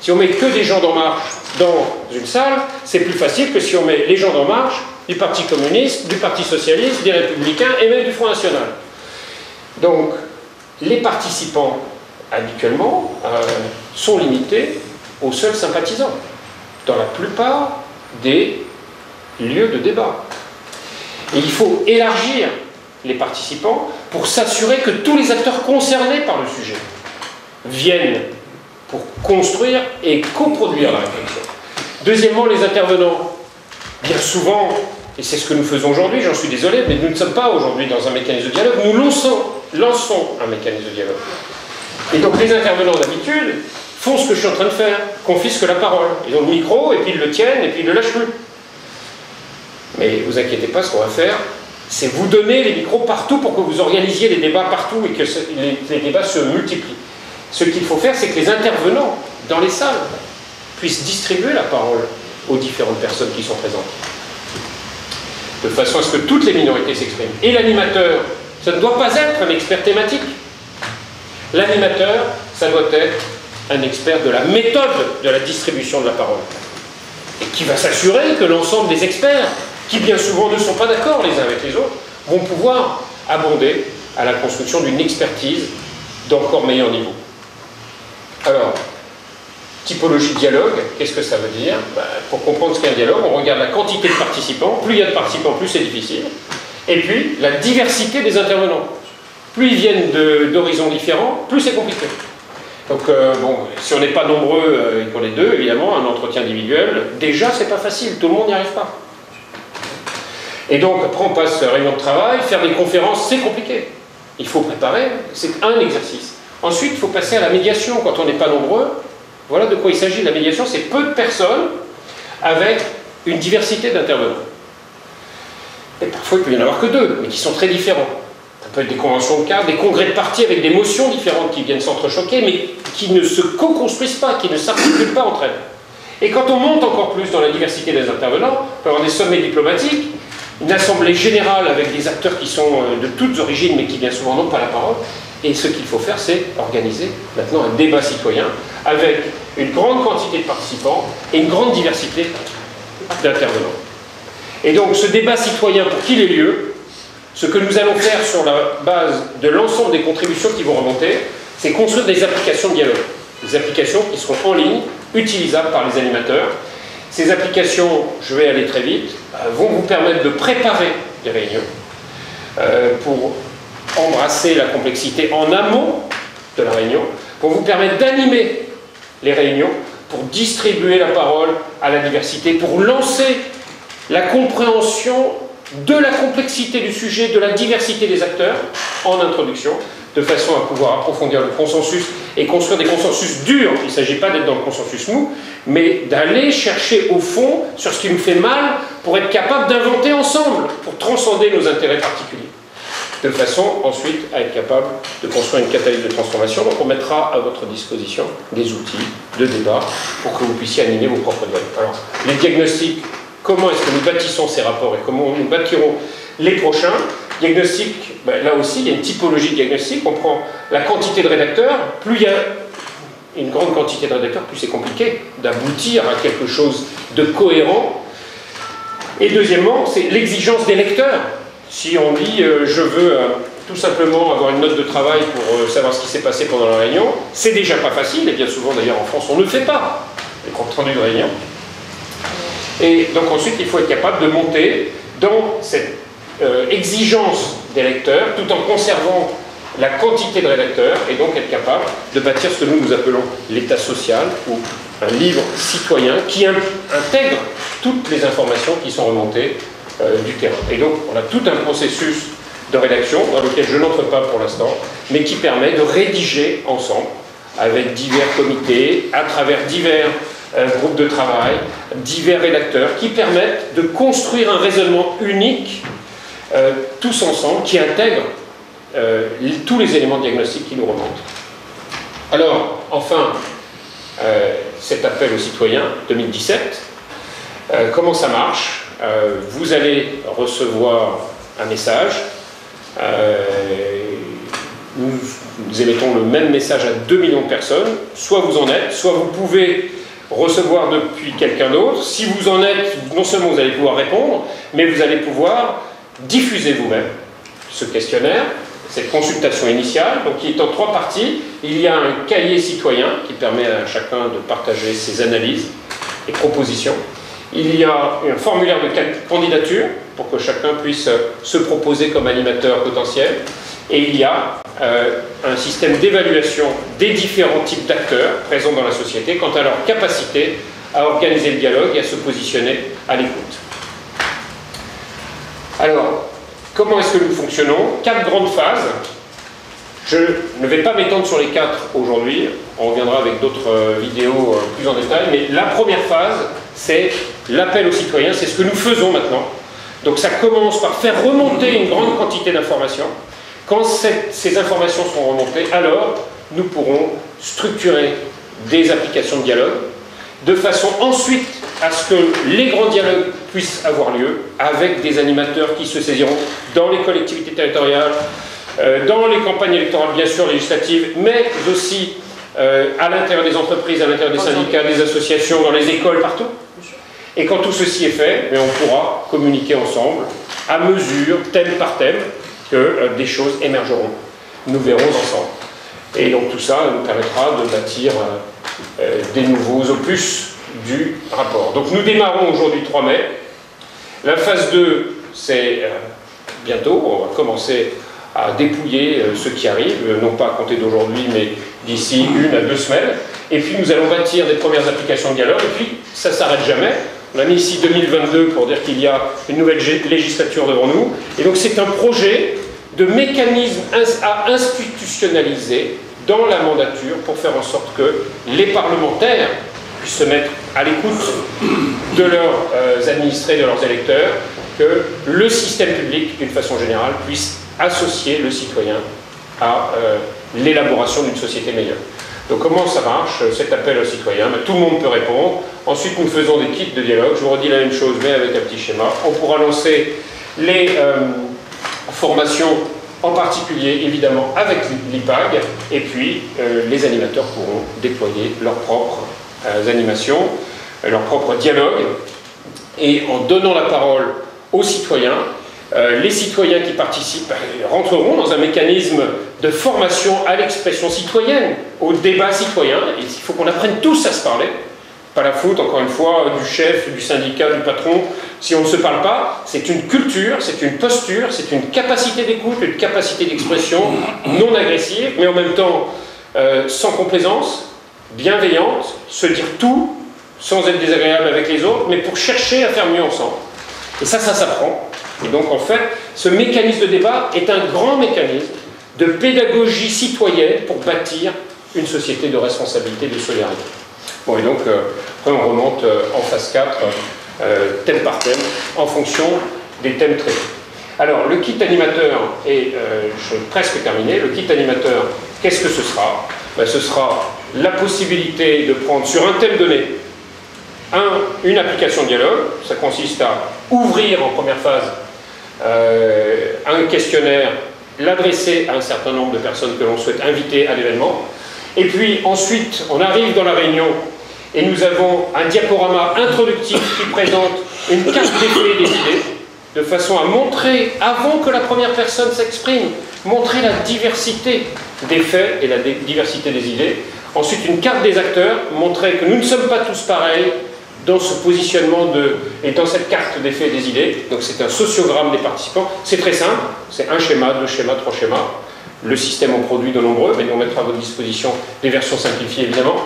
Si on met que des gens d'En Marche dans une salle, c'est plus facile que si on met les gens d'En Marche, du Parti communiste, du Parti socialiste, des Républicains et même du Front National. Donc, les participants, habituellement, sont limités aux seuls sympathisants dans la plupart des lieux de débat. Et il faut élargir les participants pour s'assurer que tous les acteurs concernés par le sujet viennent pour construire et coproduire la réflexion. Deuxièmement, les intervenants. Bien souvent, et c'est ce que nous faisons aujourd'hui, j'en suis désolé, mais nous ne sommes pas aujourd'hui dans un mécanisme de dialogue, nous lançons un mécanisme de dialogue. Et donc les intervenants d'habitude font ce que je suis en train de faire, confisquent la parole. Ils ont le micro, et puis ils le tiennent, et puis ils ne le lâchent plus. Mais vous inquiétez pas, ce qu'on va faire, c'est vous donner les micros partout pour que vous organisiez les débats partout et que les débats se multiplient. Ce qu'il faut faire, c'est que les intervenants dans les salles puissent distribuer la parole aux différentes personnes qui sont présentes. De façon à ce que toutes les minorités s'expriment. Et l'animateur, ça ne doit pas être un expert thématique. L'animateur, ça doit être un expert de la méthode de la distribution de la parole. Et qui va s'assurer que l'ensemble des experts, qui bien souvent ne sont pas d'accord les uns avec les autres, vont pouvoir abonder à la construction d'une expertise d'encore meilleur niveau. Alors, typologie de dialogue, qu'est-ce que ça veut dire? Pour comprendre ce qu'est un dialogue, on regarde la quantité de participants. Plus il y a de participants, plus c'est difficile. Et puis, la diversité des intervenants. Plus ils viennent d'horizons différents, plus c'est compliqué. Donc, bon, si on n'est pas nombreux et qu'on est deux, évidemment, un entretien individuel, déjà, c'est pas facile, tout le monde n'y arrive pas. Et donc, après, on passe réunion de travail, faire des conférences, c'est compliqué. Il faut préparer, c'est un exercice. Ensuite, il faut passer à la médiation quand on n'est pas nombreux. Voilà de quoi il s'agit. La médiation, c'est peu de personnes avec une diversité d'intervenants. Et parfois, il peut y en avoir que deux, mais qui sont très différents. Ça peut être des conventions de cadre, des congrès de partis avec des motions différentes qui viennent s'entrechoquer, mais qui ne se co-construisent pas, qui ne s'articulent pas entre elles. Et quand on monte encore plus dans la diversité des intervenants, on peut avoir des sommets diplomatiques, une assemblée générale avec des acteurs qui sont de toutes origines, mais qui bien souvent n'ont pas la parole. Et ce qu'il faut faire, c'est organiser maintenant un débat citoyen avec une grande quantité de participants et une grande diversité d'intervenants. Et donc ce débat citoyen, pour qu'il ait lieu, ce que nous allons faire sur la base de l'ensemble des contributions qui vont remonter, c'est construire des applications de dialogue. Des applications qui seront en ligne, utilisables par les animateurs. Ces applications, je vais aller très vite, vont vous permettre de préparer les réunions pour embrasser la complexité en amont de la réunion, pour vous permettre d'animer les réunions, pour distribuer la parole à la diversité, pour lancer la compréhension de la complexité du sujet, de la diversité des acteurs en introduction, de façon à pouvoir approfondir le consensus et construire des consensus durs. Il ne s'agit pas d'être dans le consensus mou, mais d'aller chercher au fond sur ce qui nous fait mal pour être capable d'inventer ensemble, pour transcender nos intérêts particuliers. De façon ensuite à être capable de construire une catalyse de transformation. Donc on mettra à votre disposition des outils de débat pour que vous puissiez aligner vos propres données. Alors, les diagnostics, comment est-ce que nous bâtissons ces rapports et comment nous bâtirons les prochains. Diagnostic, ben là aussi, il y a une typologie de diagnostic. On prend la quantité de rédacteurs. Plus il y a une grande quantité de rédacteurs, plus c'est compliqué d'aboutir à quelque chose de cohérent. Et deuxièmement, c'est l'exigence des lecteurs. Si on dit je veux tout simplement avoir une note de travail pour savoir ce qui s'est passé pendant la réunion, c'est déjà pas facile, et bien souvent d'ailleurs en France on ne fait pas les comptes rendus de réunion. Et donc ensuite il faut être capable de monter dans cette exigence des lecteurs tout en conservant la quantité de rédacteurs et donc être capable de bâtir ce que nous appelons l'état social ou un livre citoyen qui intègre toutes les informations qui sont remontées du terrain. Et donc on a tout un processus de rédaction dans lequel je n'entre pas pour l'instant, mais qui permet de rédiger ensemble avec divers comités, à travers divers groupes de travail, divers rédacteurs, qui permettent de construire un raisonnement unique, tous ensemble, qui intègre tous les éléments diagnostiques qui nous remontent. Alors, enfin, cet appel aux citoyens 2017, comment ça marche? Vous allez recevoir un message. Nous émettons le même message à 2 millions de personnes. Soit vous en êtes, soit vous pouvez recevoir depuis quelqu'un d'autre. Si vous en êtes, non seulement vous allez pouvoir répondre, mais vous allez pouvoir diffuser vous-même ce questionnaire, cette consultation initiale, donc qui est en 3 parties. Il y a un cahier citoyen qui permet à chacun de partager ses analyses et propositions. Il y a un formulaire de candidature pour que chacun puisse se proposer comme animateur potentiel. Et il y a un système d'évaluation des différents types d'acteurs présents dans la société quant à leur capacité à organiser le dialogue et à se positionner à l'écoute. Alors, comment est-ce que nous fonctionnons? 4 grandes phases. Je ne vais pas m'étendre sur les 4 aujourd'hui, on reviendra avec d'autres vidéos plus en détail, mais la première phase, c'est l'appel aux citoyens, c'est ce que nous faisons maintenant. Donc ça commence par faire remonter une grande quantité d'informations. Quand ces informations seront remontées, alors nous pourrons structurer des applications de dialogue, de façon ensuite à ce que les grands dialogues puissent avoir lieu avec des animateurs qui se saisiront dans les collectivités territoriales, dans les campagnes électorales bien sûr législatives, mais aussi à l'intérieur des entreprises, à l'intérieur des syndicats, des associations, dans les écoles, partout. Et quand tout ceci est fait, on pourra communiquer ensemble, à mesure, thème par thème, que des choses émergeront. Nous verrons ensemble. Et donc tout ça nous permettra de bâtir des nouveaux opus du rapport. Donc nous démarrons aujourd'hui 3 mai. La phase 2, c'est bientôt, on va commencer à dépouiller ce qui arrive, non pas à compter d'aujourd'hui, mais d'ici 1 à 2 semaines. Et puis nous allons bâtir des premières applications de dialogue, et puis ça ne s'arrête jamais. On a mis ici 2022 pour dire qu'il y a une nouvelle législature devant nous. Et donc c'est un projet de mécanisme à institutionnaliser dans la mandature pour faire en sorte que les parlementaires puissent se mettre à l'écoute de leurs administrés, de leurs électeurs, que le système public, d'une façon générale, puisse associer le citoyen à l'élaboration d'une société meilleure. Donc comment ça marche, cet appel aux citoyens? Tout le monde peut répondre. Ensuite, nous faisons des kits de dialogue. Je vous redis la même chose, mais avec un petit schéma. On pourra lancer les formations, en particulier, évidemment, avec l'IPAG. Et puis, les animateurs pourront déployer leurs propres animations, leurs propres dialogues. Et en donnant la parole aux citoyens, les citoyens qui participent rentreront dans un mécanisme de formation à l'expression citoyenne, au débat citoyen. Et il faut qu'on apprenne tous à se parler. Pas la faute, encore une fois, du chef, du syndicat, du patron. Si on ne se parle pas, c'est une culture, c'est une posture, c'est une capacité d'écoute, une capacité d'expression non agressive, mais en même temps sans complaisance, bienveillante, se dire tout, sans être désagréable avec les autres, mais pour chercher à faire mieux ensemble. Et ça s'apprend. Et donc, en fait, ce mécanisme de débat est un grand mécanisme de pédagogie citoyenne pour bâtir une société de responsabilité et de solidarité. Bon, et donc, après on remonte en phase 4, thème par thème, en fonction des thèmes traités. Alors, le kit animateur est, je vais presque terminer, le kit animateur, qu'est-ce que ce sera? Ben, ce sera la possibilité de prendre sur un thème donné une application dialogue. Ça consiste à ouvrir en première phase un questionnaire, l'adresser à un certain nombre de personnes que l'on souhaite inviter à l'événement. Et puis ensuite, on arrive dans la réunion et nous avons un diaporama introductif qui présente une carte d'effet des idées, de façon à montrer, avant que la première personne s'exprime, montrer la diversité des faits et la diversité des idées. Ensuite, une carte des acteurs, montrer que nous ne sommes pas tous pareils dans ce positionnement et dans cette carte des faits et des idées. Donc c'est un sociogramme des participants. C'est très simple, c'est un schéma, 2 schémas, 3 schémas. Le système en produit de nombreux, mais on mettra à votre disposition des versions simplifiées évidemment,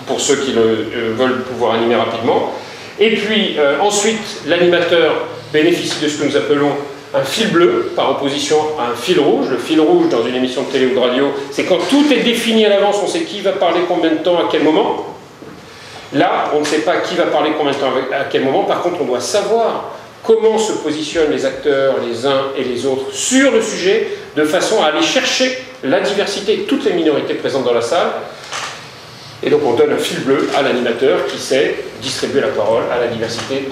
pour ceux qui veulent pouvoir animer rapidement. Et puis ensuite, l'animateur bénéficie de ce que nous appelons un fil bleu, par opposition à un fil rouge. Le fil rouge, dans une émission de télé ou de radio, c'est quand tout est défini à l'avance, on sait qui va parler combien de temps, à quel moment. Là, on ne sait pas qui va parler combien de temps, à quel moment. Par contre, on doit savoir comment se positionnent les acteurs, les uns et les autres, sur le sujet, de façon à aller chercher la diversité, toutes les minorités présentes dans la salle. Et donc on donne un fil bleu à l'animateur qui sait distribuer la parole à la diversité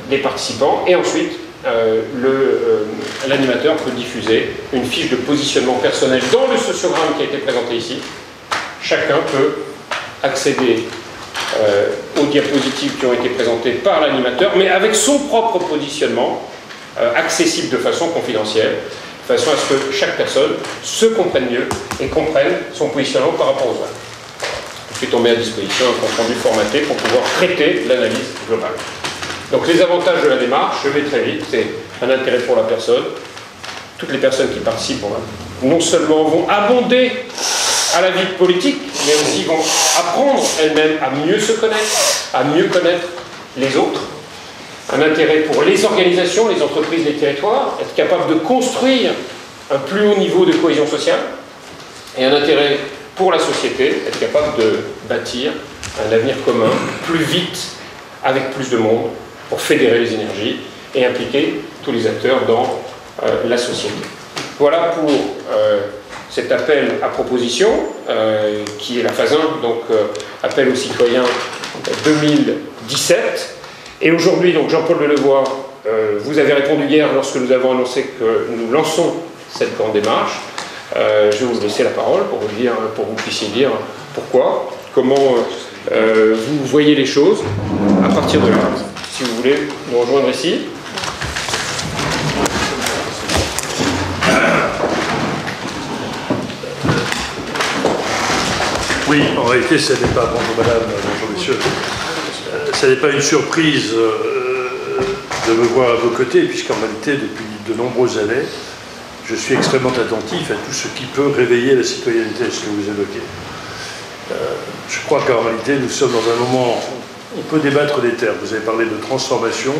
des participants. Et ensuite, l'animateur peut diffuser une fiche de positionnement personnel dans le sociogramme qui a été présenté ici. Chacun peut accéder aux diapositives qui ont été présentées par l'animateur, mais avec son propre positionnement, accessible de façon confidentielle, de façon à ce que chaque personne se comprenne mieux et comprenne son positionnement par rapport aux autres. Ensuite, on met à disposition un compte rendu formaté pour pouvoir traiter l'analyse globale. Donc les avantages de la démarche, je vais très vite, c'est un intérêt pour la personne. Toutes les personnes qui participent non seulement vont abonder à la vie politique, mais aussi vont apprendre elles-mêmes à mieux se connaître, à mieux connaître les autres. Un intérêt pour les organisations, les entreprises, les territoires, être capable de construire un plus haut niveau de cohésion sociale. Et un intérêt pour la société, être capable de bâtir un avenir commun plus vite, avec plus de monde, pour fédérer les énergies et impliquer tous les acteurs dans la société. Voilà pour cet appel à proposition, qui est la phase 1, donc appel aux citoyens 2017. Et aujourd'hui, donc Jean-Paul Delevoye, vous avez répondu hier lorsque nous avons annoncé que nous lançons cette grande démarche. Je vais vous laisser la parole pour que vous puissiez dire pourquoi, comment vous voyez les choses à partir de là, si vous voulez nous rejoindre ici. Oui, en réalité, ce n'est pas, bonjour madame, bonjour messieurs, ce n'est pas une surprise de me voir à vos côtés, puisqu'en réalité, depuis de nombreuses années, je suis extrêmement attentif à tout ce qui peut réveiller la citoyenneté, ce que vous évoquez. Je crois qu'en réalité, nous sommes dans un moment où on peut débattre des termes. Vous avez parlé de transformation.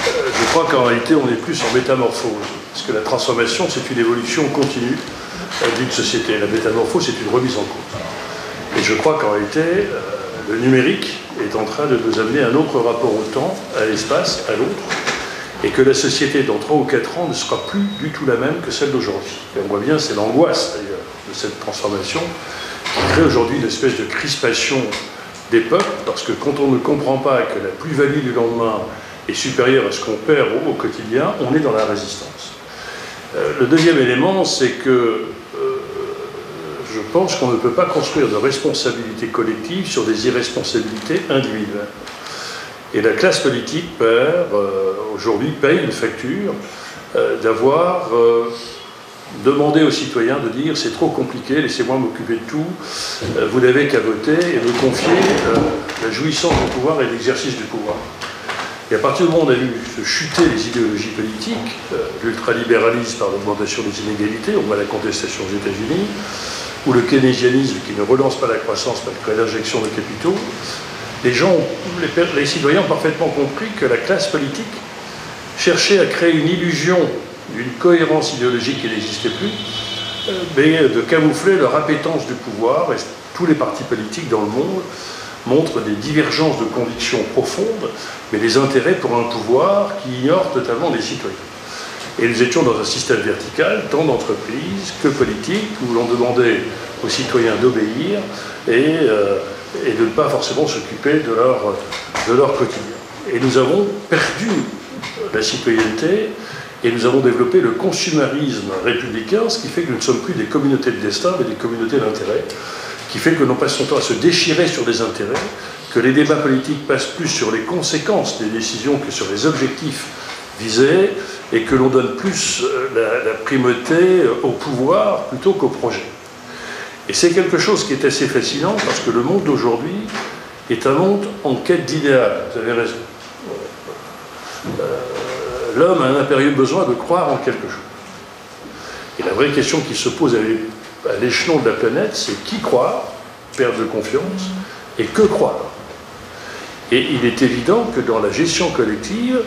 Je crois qu'en réalité, on est plus en métamorphose. Parce que la transformation, c'est une évolution continue d'une société. La métamorphose, c'est une remise en cause. Et je crois qu'en réalité, le numérique est en train de nous amener un autre rapport au temps, à l'espace, à l'autre, et que la société, dans 3 ou 4 ans, ne sera plus du tout la même que celle d'aujourd'hui. Et on voit bien, c'est l'angoisse, d'ailleurs, de cette transformation, qui crée aujourd'hui une espèce de crispation des peuples, parce que quand on ne comprend pas que la plus-value du lendemain est supérieure à ce qu'on perd au quotidien, on est dans la résistance. Le deuxième élément, c'est que je pense qu'on ne peut pas construire de responsabilité collective sur des irresponsabilités individuelles. Et la classe politique aujourd'hui paye une facture d'avoir demandé aux citoyens de dire c'est trop compliqué, laissez-moi m'occuper de tout, vous n'avez qu'à voter et me confier la jouissance du pouvoir et l'exercice du pouvoir. Et à partir du moment où on a vu chuter les idéologies politiques, l'ultralibéralisme par l'augmentation des inégalités, on voit la contestation aux États-Unis, ou le keynésianisme qui ne relance pas la croissance malgré l'injection de capitaux, les citoyens ont parfaitement compris que la classe politique cherchait à créer une illusion d'une cohérence idéologique qui n'existait plus, mais de camoufler leur appétence du pouvoir. Et tous les partis politiques dans le monde montrent des divergences de convictions profondes, mais des intérêts pour un pouvoir qui ignore totalement les citoyens. Et nous étions dans un système vertical, tant d'entreprises que politique, où l'on demandait aux citoyens d'obéir et de ne pas forcément s'occuper de leur quotidien. Et nous avons perdu la citoyenneté et nous avons développé le consumérisme républicain, ce qui fait que nous ne sommes plus des communautés de destin, mais des communautés d'intérêt, qui fait que nous passons notre temps à se déchirer sur des intérêts, que les débats politiques passent plus sur les conséquences des décisions que sur les objectifs visés, et que l'on donne plus la primauté au pouvoir plutôt qu'au projet. Et c'est quelque chose qui est assez fascinant, parce que le monde d'aujourd'hui est un monde en quête d'idéal, vous avez raison. L'homme a un impérieux besoin de croire en quelque chose. Et la vraie question qui se pose à l'échelon de la planète, c'est qui croire, perte de confiance, et que croire. Et il est évident que dans la gestion collective,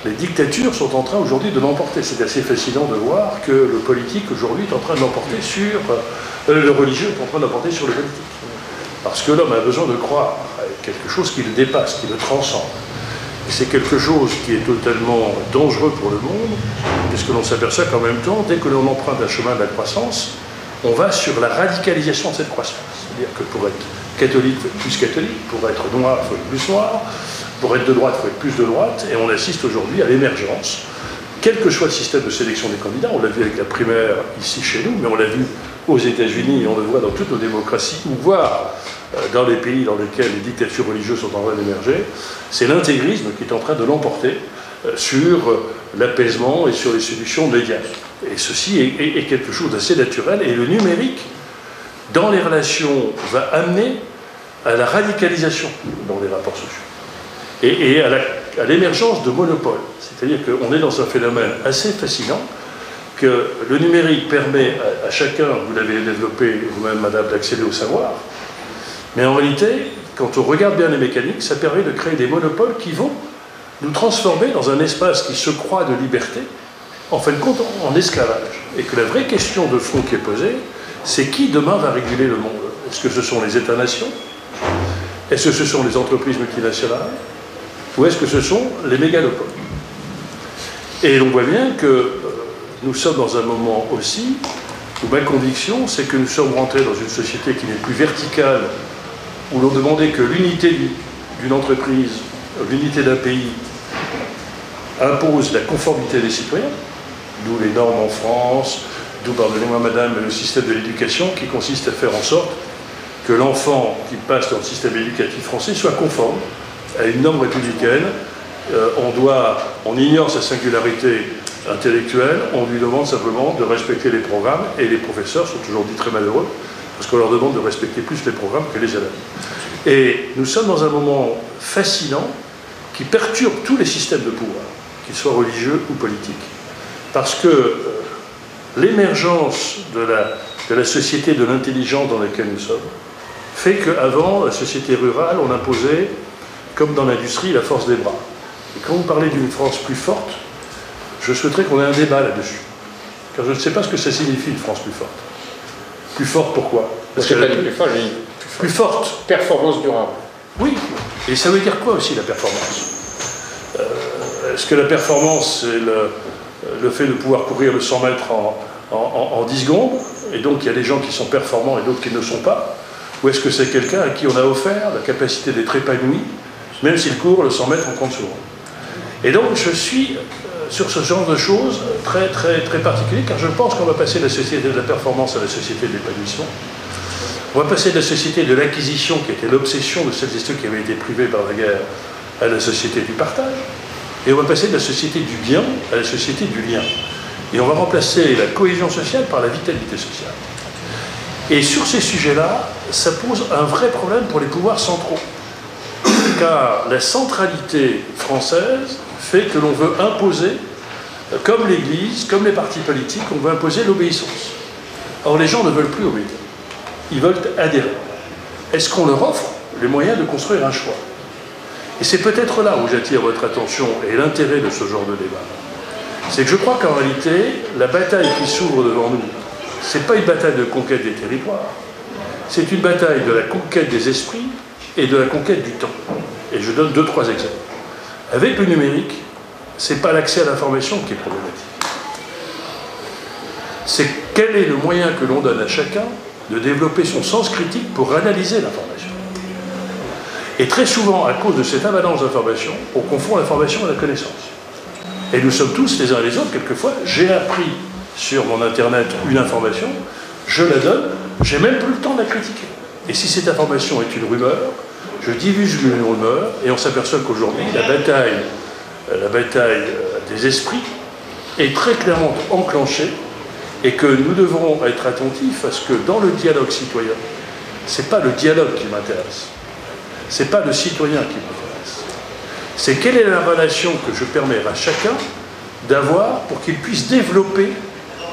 les dictatures sont en train aujourd'hui de l'emporter. C'est assez fascinant de voir que le politique aujourd'hui est en train de l'emporter sur... le religieux est en train de l'emporter sur le politique. Parce que l'homme a besoin de croire à quelque chose qui le dépasse, qui le transcende. Et c'est quelque chose qui est totalement dangereux pour le monde, puisque l'on s'aperçoit qu'en même temps, dès que l'on emprunte un chemin de la croissance, on va sur la radicalisation de cette croissance. C'est-à-dire que pour être catholique, il faut être plus catholique, pour être noir, il faut être plus noir, pour être de droite, il faut être plus de droite, et on assiste aujourd'hui à l'émergence, quel que soit le système de sélection des candidats, on l'a vu avec la primaire ici chez nous, mais on l'a vu aux États-Unis, et on le voit dans toutes nos démocraties, ou voire dans les pays dans lesquels les dictatures religieuses sont en train d'émerger, c'est l'intégrisme qui est en train de l'emporter sur l'apaisement et sur les solutions médianes. Et ceci est quelque chose d'assez naturel, et le numérique, dans les relations, va amener à la radicalisation dans les rapports sociaux, et à l'émergence de monopoles. C'est-à-dire qu'on est dans un phénomène assez fascinant, que le numérique permet à chacun, vous l'avez développé vous-même, madame, d'accéder au savoir, mais en réalité, quand on regarde bien les mécaniques, ça permet de créer des monopoles qui vont nous transformer dans un espace qui se croit de liberté, en fin de compte en esclavage. Et que la vraie question de fond qui est posée, c'est qui demain va réguler le monde? Est-ce que ce sont les États-nations? Est-ce que ce sont les entreprises multinationales? Ou est-ce que ce sont les mégalopoles? Et l'on voit bien que nous sommes dans un moment aussi où ma conviction, c'est que nous sommes rentrés dans une société qui n'est plus verticale, où l'on demandait que l'unité d'une entreprise, l'unité d'un pays, impose la conformité des citoyens, d'où les normes en France, d'où, pardonnez-moi madame, le système de l'éducation qui consiste à faire en sorte que l'enfant qui passe dans le système éducatif français soit conforme à une norme républicaine. On ignore sa singularité intellectuelle, on lui demande simplement de respecter les programmes, et les professeurs sont aujourd'hui très malheureux, parce qu'on leur demande de respecter plus les programmes que les élèves. Et nous sommes dans un moment fascinant qui perturbe tous les systèmes de pouvoir, qu'ils soient religieux ou politiques. Parce que l'émergence de la société de l'intelligence dans laquelle nous sommes fait qu'avant, la société rurale, on imposait, comme dans l'industrie, la force des bras. Et quand vous parlez d'une France plus forte, je souhaiterais qu'on ait un débat là-dessus. Car je ne sais pas ce que ça signifie, une France plus forte. Plus forte, pourquoi? Parce que plus forte, plus forte. Performance durable. Oui. Et ça veut dire quoi aussi, la performance? Est-ce que la performance, c'est le fait de pouvoir courir le 100 mètres en 10 secondes, et donc il y a des gens qui sont performants et d'autres qui ne le sont pas? Ou est-ce que c'est quelqu'un à qui on a offert la capacité d'être épanoui, même s'il court le 100 mètres en 30 secondes? Et donc je suis sur ce genre de choses très, très, très particulier, car je pense qu'on va passer de la société de la performance à la société de l'épanouissement. On va passer de la société de l'acquisition, qui était l'obsession de celles et ceux qui avaient été privés par la guerre, à la société du partage. Et on va passer de la société du bien à la société du lien. Et on va remplacer la cohésion sociale par la vitalité sociale. Et sur ces sujets-là, ça pose un vrai problème pour les pouvoirs centraux. Car la centralité française fait que l'on veut imposer, comme l'Église, comme les partis politiques, on veut imposer l'obéissance. Or, les gens ne veulent plus obéir. Ils veulent adhérer. Est-ce qu'on leur offre les moyens de construire un choix? Et c'est peut-être là où j'attire votre attention et l'intérêt de ce genre de débat. c'est que je crois qu'en réalité, la bataille qui s'ouvre devant nous, ce n'est pas une bataille de conquête des territoires, c'est une bataille de la conquête des esprits et de la conquête du temps. Et je donne 2-3 exemples. Avec le numérique, ce n'est pas l'accès à l'information qui est problématique. C'est quel est le moyen que l'on donne à chacun de développer son sens critique pour analyser l'information. Et très souvent, à cause de cette avalanche d'informations, on confond l'information et la connaissance. Et nous sommes tous les uns et les autres, quelquefois, j'ai appris sur mon Internet une information, je la donne, j'ai même plus le temps de la critiquer. Et si cette information est une rumeur, je diffuse une rumeur, et on s'aperçoit qu'aujourd'hui, la bataille des esprits est très clairement enclenchée, et que nous devrons être attentifs à ce que dans le dialogue citoyen, ce n'est pas le dialogue qui m'intéresse, ce n'est pas le citoyen qui m'intéresse, c'est quelle est la relation que je permets à chacun d'avoir pour qu'il puisse développer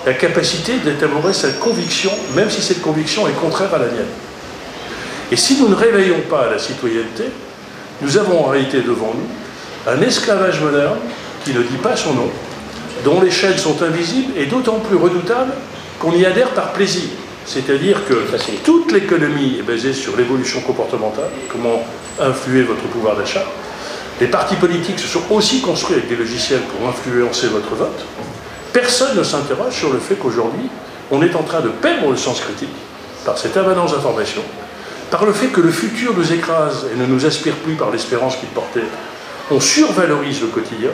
la capacité d'établir cette conviction, même si cette conviction est contraire à la mienne. Et si nous ne réveillons pas la citoyenneté, nous avons en réalité devant nous un esclavage moderne qui ne dit pas son nom, dont les chaînes sont invisibles et d'autant plus redoutables qu'on y adhère par plaisir. C'est-à-dire que toute l'économie est basée sur l'évolution comportementale, comment influer votre pouvoir d'achat. Les partis politiques se sont aussi construits avec des logiciels pour influencer votre vote. Personne ne s'interroge sur le fait qu'aujourd'hui, on est en train de perdre le sens critique par cette avalanche d'informations, par le fait que le futur nous écrase et ne nous aspire plus par l'espérance qu'il portait. On survalorise le quotidien,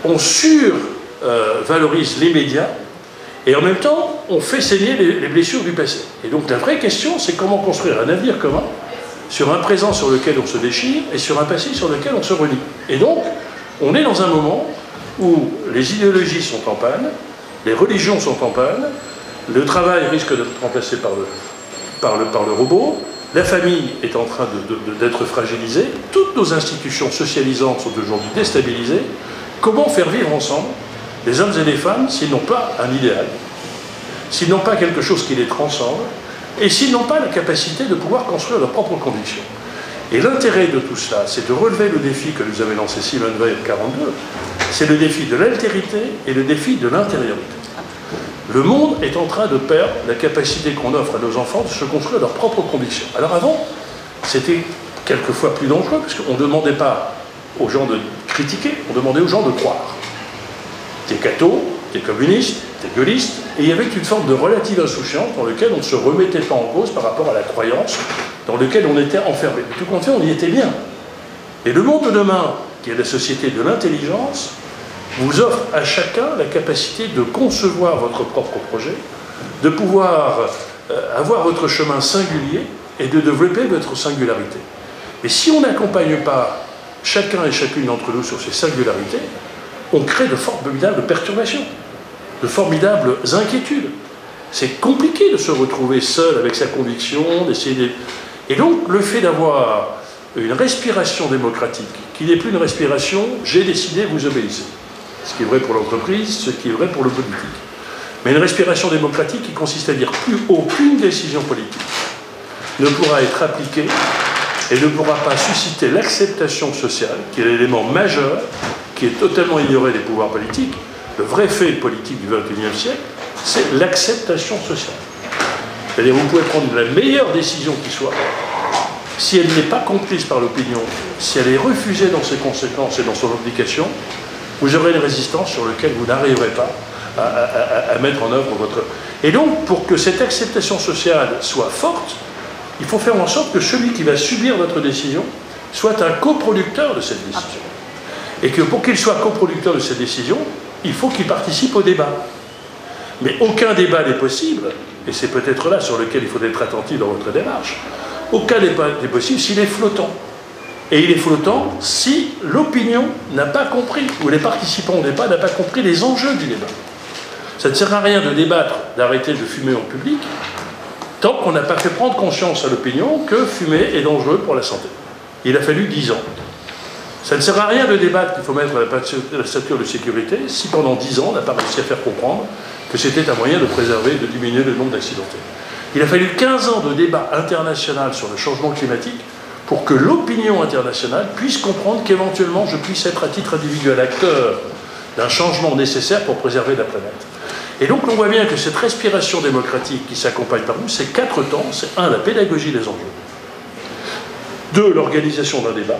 on survalorise les médias, et en même temps, on fait saigner les blessures du passé. Et donc la vraie question, c'est comment construire un avenir commun sur un présent sur lequel on se déchire et sur un passé sur lequel on se relie. Et donc, on est dans un moment où les idéologies sont en panne, les religions sont en panne, le travail risque d'être remplacé par le robot, la famille est en train d'être fragilisée, toutes nos institutions socialisantes sont aujourd'hui déstabilisées. Comment faire vivre ensemble les hommes et les femmes s'ils n'ont pas un idéal, s'ils n'ont pas quelque chose qui les transcende, et s'ils n'ont pas la capacité de pouvoir construire leurs propres convictions. Et l'intérêt de tout cela, c'est de relever le défi que nous avait lancé Simone Veil en 1942, c'est le défi de l'altérité et le défi de l'intériorité. Le monde est en train de perdre la capacité qu'on offre à nos enfants de se construire leurs propres convictions. Alors avant, c'était quelquefois plus dangereux, parce qu'on ne demandait pas aux gens de critiquer, on demandait aux gens de croire. T'es catho, t'es communiste, t'es gaulliste, et il y avait une forme de relative insouciance dans laquelle on ne se remettait pas en cause par rapport à la croyance dans laquelle on était enfermé. Mais tout compte fait, on y était bien. Et le monde de demain, qui est la société de l'intelligence, vous offre à chacun la capacité de concevoir votre propre projet, de pouvoir avoir votre chemin singulier et de développer votre singularité. Mais si on n'accompagne pas chacun et chacune d'entre nous sur ces singularités, on crée de formidables perturbations, de formidables inquiétudes. C'est compliqué de se retrouver seul avec sa conviction, d'essayer. Et donc, le fait d'avoir une respiration démocratique, qui n'est plus une respiration « j'ai décidé, vous obéissez », ce qui est vrai pour l'entreprise, ce qui est vrai pour le politique. Mais une respiration démocratique qui consiste à dire plus aucune décision politique ne pourra être appliquée et ne pourra pas susciter l'acceptation sociale, qui est l'élément majeur, qui est totalement ignoré des pouvoirs politiques. Le vrai fait politique du XXIe siècle, c'est l'acceptation sociale. C'est-à-dire vous pouvez prendre la meilleure décision qui soit, si elle n'est pas comprise par l'opinion, si elle est refusée dans ses conséquences et dans son application, vous aurez une résistance sur laquelle vous n'arriverez pas à mettre en œuvre votre... Et donc, pour que cette acceptation sociale soit forte, il faut faire en sorte que celui qui va subir votre décision soit un coproducteur de cette décision. Et que pour qu'il soit coproducteur de cette décision, il faut qu'il participe au débat. Mais aucun débat n'est possible, et c'est peut-être là sur lequel il faut être attentif dans votre démarche, aucun débat n'est possible s'il est flottant. Et il est flottant si l'opinion n'a pas compris, ou les participants au débat n'ont pas compris les enjeux du débat. Ça ne sert à rien de débattre, d'arrêter de fumer en public, tant qu'on n'a pas fait prendre conscience à l'opinion que fumer est dangereux pour la santé. Il a fallu 10 ans. Ça ne sert à rien de débattre qu'il faut mettre la ceinture de sécurité si pendant 10 ans on n'a pas réussi à faire comprendre que c'était un moyen de préserver et de diminuer le nombre d'accidentés. Il a fallu 15 ans de débat international sur le changement climatique pour que l'opinion internationale puisse comprendre qu'éventuellement je puisse être à titre individuel acteur d'un changement nécessaire pour préserver la planète. Et donc on voit bien que cette respiration démocratique qui s'accompagne par nous, c'est 4 temps. C'est 1, la pédagogie des enjeux. 2, l'organisation d'un débat.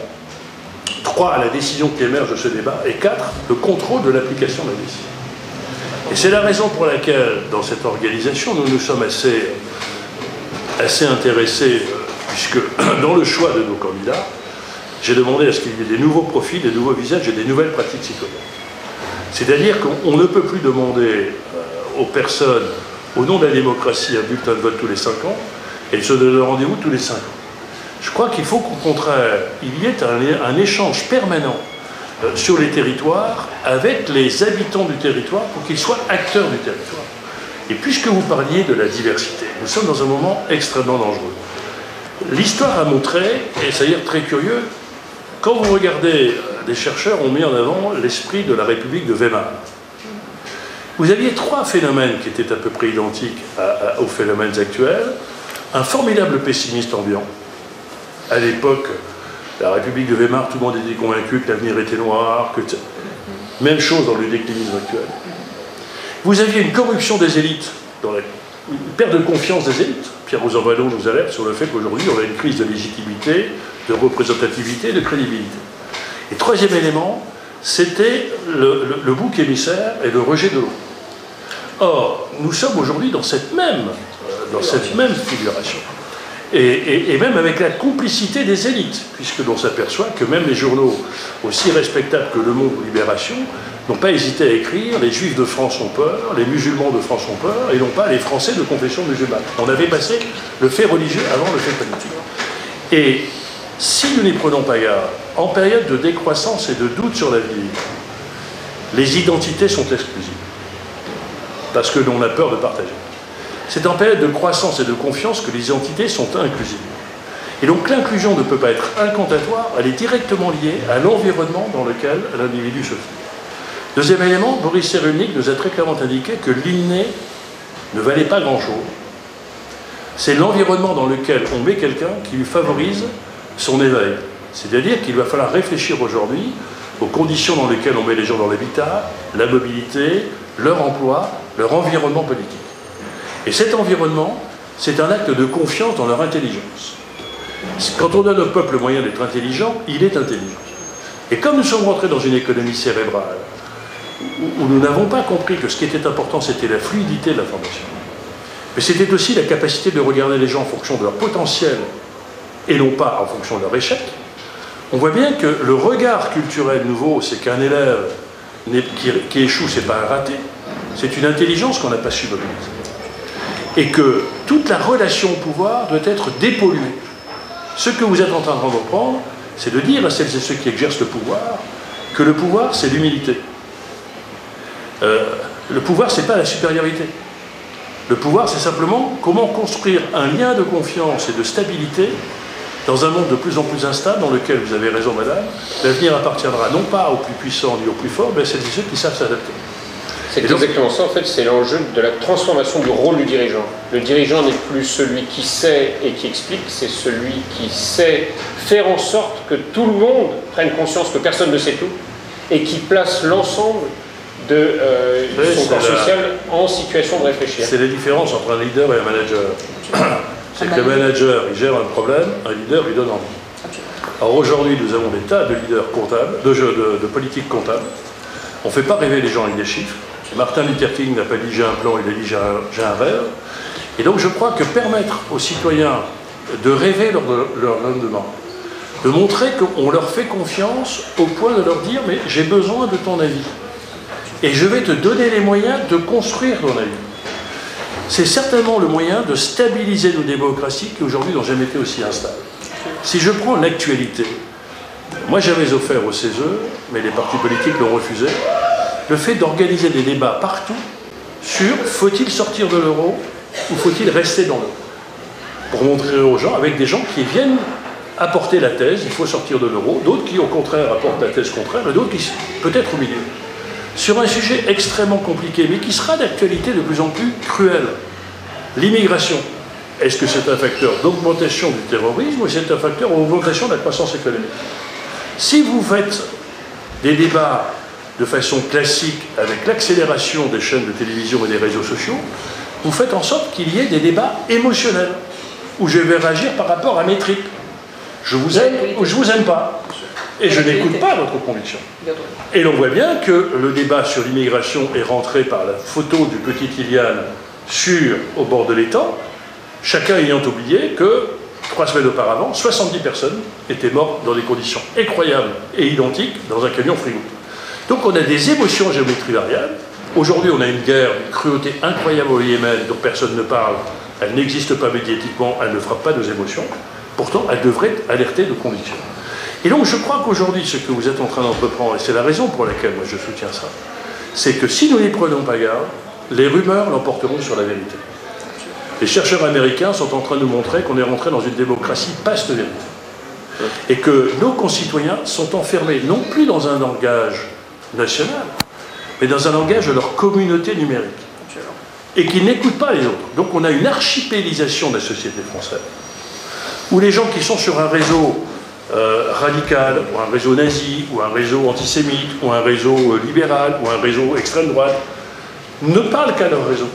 3, la décision qui émerge de ce débat. Et 4, le contrôle de l'application de la décision. Et c'est la raison pour laquelle, dans cette organisation, nous nous sommes assez intéressés, puisque dans le choix de nos candidats, j'ai demandé à ce qu'il y ait des nouveaux profils, des nouveaux visages et des nouvelles pratiques citoyennes. C'est-à-dire qu'on ne peut plus demander aux personnes, au nom de la démocratie, un bulletin de vote tous les 5 ans, et se donner rendez-vous tous les 5 ans. Je crois qu'il faut qu'au contraire, il y ait un échange permanent sur les territoires avec les habitants du territoire pour qu'ils soient acteurs du territoire. Et puisque vous parliez de la diversité, nous sommes dans un moment extrêmement dangereux. L'histoire a montré, et c'est d'ailleurs très curieux, quand vous regardez, des chercheurs ont mis en avant l'esprit de la République de Weimar. Vous aviez 3 phénomènes qui étaient à peu près identiques aux phénomènes actuels. Un formidable pessimiste ambiant. À l'époque, la République de Weimar, tout le monde était convaincu que l'avenir était noir, même chose dans le déclinisme actuel. Vous aviez une corruption des élites, une perte de confiance des élites. Pierre Rosanvallon nous alerte sur le fait qu'aujourd'hui, on a une crise de légitimité, de représentativité, de crédibilité. Et 3e élément, c'était le bouc émissaire et le rejet de l'eau. Or, nous sommes aujourd'hui dans cette même figuration. Et même avec la complicité des élites, puisque l'on s'aperçoit que même les journaux, aussi respectables que Le Monde ou Libération, n'ont pas hésité à écrire « Les Juifs de France ont peur, les musulmans de France ont peur », et non pas « Les Français de confession musulmane ». On avait passé le fait religieux avant le fait politique. Et si nous n'y prenons pas garde, en période de décroissance et de doute sur l'avenir, les identités sont exclusives, parce que l'on a peur de partager. C'est en période de croissance et de confiance que les identités sont inclusives. Et donc l'inclusion ne peut pas être incantatoire, elle est directement liée à l'environnement dans lequel l'individu se trouve. 2e élément, Boris Cyrulnik nous a très clairement indiqué que l'inné ne valait pas grand-chose. C'est l'environnement dans lequel on met quelqu'un qui lui favorise son éveil. C'est-à-dire qu'il va falloir réfléchir aujourd'hui aux conditions dans lesquelles on met les gens dans l'habitat, la mobilité, leur emploi, leur environnement politique. Et cet environnement, c'est un acte de confiance dans leur intelligence. Quand on donne au peuple le moyen d'être intelligent, il est intelligent. Et comme nous sommes rentrés dans une économie cérébrale, où nous n'avons pas compris que ce qui était important, c'était la fluidité de l'information, mais c'était aussi la capacité de regarder les gens en fonction de leur potentiel et non pas en fonction de leur échec, on voit bien que le regard culturel nouveau, c'est qu'un élève qui échoue, c'est pas un raté, c'est une intelligence qu'on n'a pas su mobiliser. Et que toute la relation au pouvoir doit être dépolluée. Ce que vous êtes en train de reprendre, c'est de dire à celles et ceux qui exercent le pouvoir que le pouvoir, c'est l'humilité. Le pouvoir, c'est pas la supériorité. Le pouvoir, c'est simplement comment construire un lien de confiance et de stabilité dans un monde de plus en plus instable, dans lequel, vous avez raison madame, l'avenir appartiendra non pas aux plus puissants ni aux plus forts, mais à celles et ceux qui savent s'adapter. C'est exactement ça, en fait, c'est l'enjeu de la transformation du rôle du dirigeant. Le dirigeant n'est plus celui qui sait et qui explique, c'est celui qui sait faire en sorte que tout le monde prenne conscience que personne ne sait tout et qui place l'ensemble de son corps social en situation de réfléchir. C'est la différence entre un leader et un manager. C'est que le manager, il gère un problème, un leader lui donne envie. Alors aujourd'hui, nous avons des tas de leaders comptables, de politiques comptables. On ne fait pas rêver les gens avec des chiffres. Martin Luther King n'a pas dit j'ai un plan, il a dit j'ai un rêve. Et donc je crois que permettre aux citoyens de rêver leur lendemain, de montrer qu'on leur fait confiance au point de leur dire mais j'ai besoin de ton avis. Et je vais te donner les moyens de construire ton avis. C'est certainement le moyen de stabiliser nos démocraties qui aujourd'hui n'ont jamais été aussi instables. Si je prends l'actualité, moi j'avais offert au CESE, mais les partis politiques l'ont refusé, le fait d'organiser des débats partout sur faut-il sortir de l'euro ou faut-il rester dans l'euro, pour montrer aux gens, avec des gens qui viennent apporter la thèse, il faut sortir de l'euro, d'autres qui au contraire apportent la thèse contraire, et d'autres qui peut-être au milieu. Sur un sujet extrêmement compliqué, mais qui sera d'actualité de plus en plus cruelle. L'immigration. Est-ce que c'est un facteur d'augmentation du terrorisme ou c'est un facteur d'augmentation de la croissance économique? Si vous faites des débats de façon classique avec l'accélération des chaînes de télévision et des réseaux sociaux, vous faites en sorte qu'il y ait des débats émotionnels, où je vais réagir par rapport à mes tripes. Je vous aime ou je vous aime pas. Et je n'écoute pas votre conviction. Et l'on voit bien que le débat sur l'immigration est rentré par la photo du petit Iliane au bord de l'étang, chacun ayant oublié que 3 semaines auparavant, 70 personnes étaient mortes dans des conditions incroyables et identiques dans un camion frigo. Donc on a des émotions en géométrie variable. Aujourd'hui, on a une guerre, une cruauté incroyable au Yémen dont personne ne parle. Elle n'existe pas médiatiquement, elle ne frappe pas nos émotions. Pourtant, elle devrait alerter nos convictions. Et donc, je crois qu'aujourd'hui, ce que vous êtes en train d'entreprendre, et c'est la raison pour laquelle moi je soutiens ça, c'est que si nous n'y prenons pas garde, les rumeurs l'emporteront sur la vérité. Les chercheurs américains sont en train de nous montrer qu'on est rentré dans une démocratie post-vérité. Et que nos concitoyens sont enfermés, non plus dans un langage national, mais dans un langage de leur communauté numérique. Et qui n'écoutent pas les autres. Donc on a une archipélisation de la société française, où les gens qui sont sur un réseau radical, ou un réseau nazi, ou un réseau antisémite, ou un réseau libéral, ou un réseau extrême droite, ne parlent qu'à leur réseau.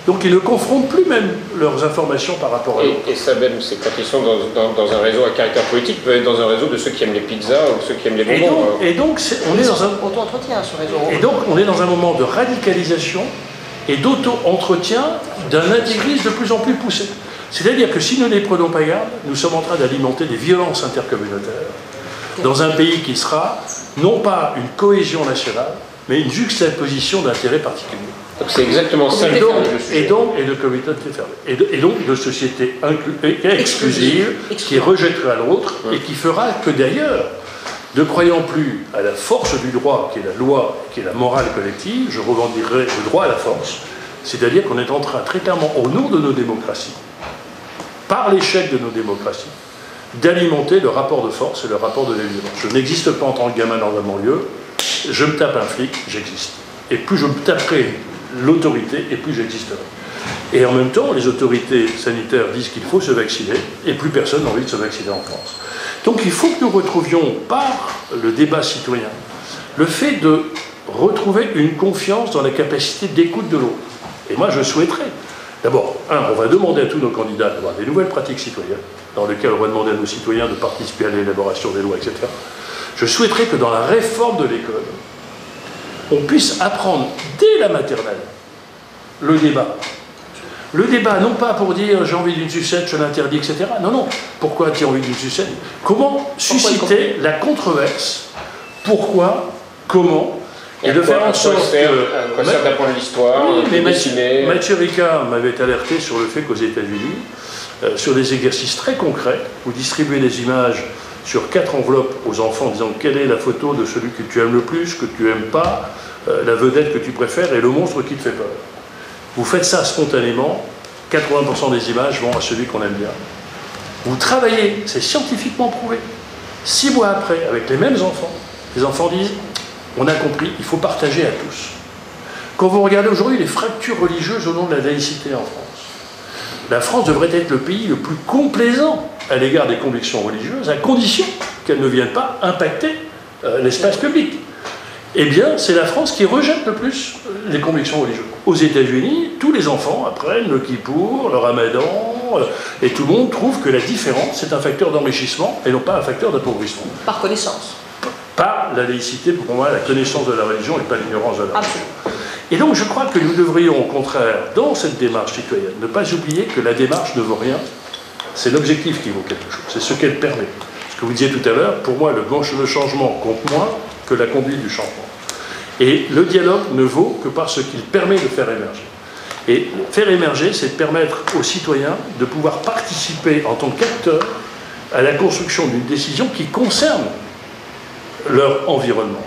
Donc ils ne confrontent plus même leurs informations par rapport à l'autre. Et ça même, c'est quand ils sont dans un réseau à caractère politique, ils peuvent être dans un réseau de ceux qui aiment les pizzas ou ceux qui aiment les bonbons. Et donc on est dans un auto-entretien ce réseau. Et donc on est dans un moment de radicalisation et d'auto-entretien d'un intégrisme de plus en plus poussé. C'est-à-dire que si nous ne les prenons pas garde, nous sommes en train d'alimenter des violences intercommunautaires dans un pays qui sera non pas une cohésion nationale, mais une juxtaposition d'intérêts particuliers. Donc c'est exactement ça le sujet. Et de communauté fermée. Et donc de société exclusive qui rejettera l'autre et qui fera que d'ailleurs, ne croyant plus à la force du droit, qui est la loi, qui est la morale collective, je revendiquerai le droit à la force, c'est-à-dire qu'on est en train, très clairement, au nom de nos démocraties, par l'échec de nos démocraties, d'alimenter le rapport de force et le rapport de la violence. Je n'existe pas en tant que gamin dans un banlieue, je me tape un flic, j'existe. Et plus je me taperai l'autorité, et plus j'existerai. Et en même temps, les autorités sanitaires disent qu'il faut se vacciner, et plus personne n'a envie de se vacciner en France. Donc il faut que nous retrouvions, par le débat citoyen, le fait de retrouver une confiance dans la capacité d'écoute de l'autre. Et moi, je souhaiterais, d'abord, on va demander à tous nos candidats d'avoir des nouvelles pratiques citoyennes, dans lesquelles on va demander à nos citoyens de participer à l'élaboration des lois, etc. Je souhaiterais que dans la réforme de l'école, on puisse apprendre dès la maternelle le débat. Le débat, non pas pour dire j'ai envie d'une sucette, je l'interdis, etc. Non, non. Pourquoi tu as envie d'une sucette? Comment susciter la controverse? Pourquoi? Comment? Et de faire en sorte que... À quoi sert d'apprendre l'histoire? Oui, mais Mathieu Ricard m'avait alerté sur le fait qu'aux États-Unis, sur des exercices très concrets, vous distribuez des images sur 4 enveloppes aux enfants en disant quelle est la photo de celui que tu aimes le plus, que tu n'aimes pas, la vedette que tu préfères et le monstre qui te fait peur. Vous faites ça spontanément, 80% des images vont à celui qu'on aime bien. Vous travaillez, c'est scientifiquement prouvé. 6 mois après, avec les mêmes enfants, les enfants disent on a compris, il faut partager à tous. Quand vous regardez aujourd'hui les fractures religieuses au nom de la laïcité en France, la France devrait être le pays le plus complaisant à l'égard des convictions religieuses, à condition qu'elles ne viennent pas impacter l'espace public. Eh bien, c'est la France qui rejette le plus les convictions religieuses. Aux États-Unis, tous les enfants apprennent le Kippour, le Ramadan, et tout le monde trouve que la différence, c'est un facteur d'enrichissement et non pas un facteur d'appauvrissement. Par connaissance. Par la laïcité, pour moi, la connaissance de la religion et pas l'ignorance de la religion. Et donc, je crois que nous devrions, au contraire, dans cette démarche citoyenne, ne pas oublier que la démarche ne vaut rien. C'est l'objectif qui vaut quelque chose, c'est ce qu'elle permet. Ce que vous disiez tout à l'heure, pour moi, le changement compte moins que la conduite du changement. Et le dialogue ne vaut que par ce qu'il permet de faire émerger. Et faire émerger, c'est permettre aux citoyens de pouvoir participer en tant qu'acteurs à la construction d'une décision qui concerne leur environnement.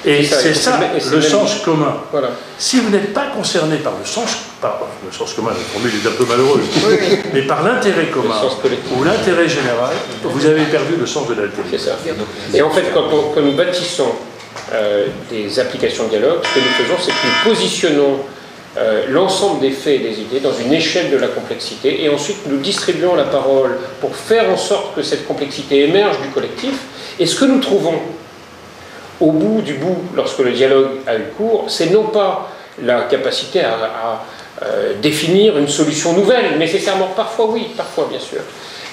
Et c'est ça, le sens commun. Voilà. Si vous n'êtes pas concerné par le sens commun, la formule est un peu malheureuse, oui. Mais par l'intérêt commun ou l'intérêt général, vous avez perdu le sens de l'altérité. C'est ça. Et en fait, quand nous bâtissons des applications de dialogue, ce que nous faisons, c'est que nous positionnons l'ensemble des faits et des idées dans une échelle de la complexité, et ensuite nous distribuons la parole pour faire en sorte que cette complexité émerge du collectif. Et ce que nous trouvons au bout du bout, lorsque le dialogue a eu cours, c'est non pas la capacité à définir une solution nouvelle, nécessairement, parfois oui, parfois bien sûr,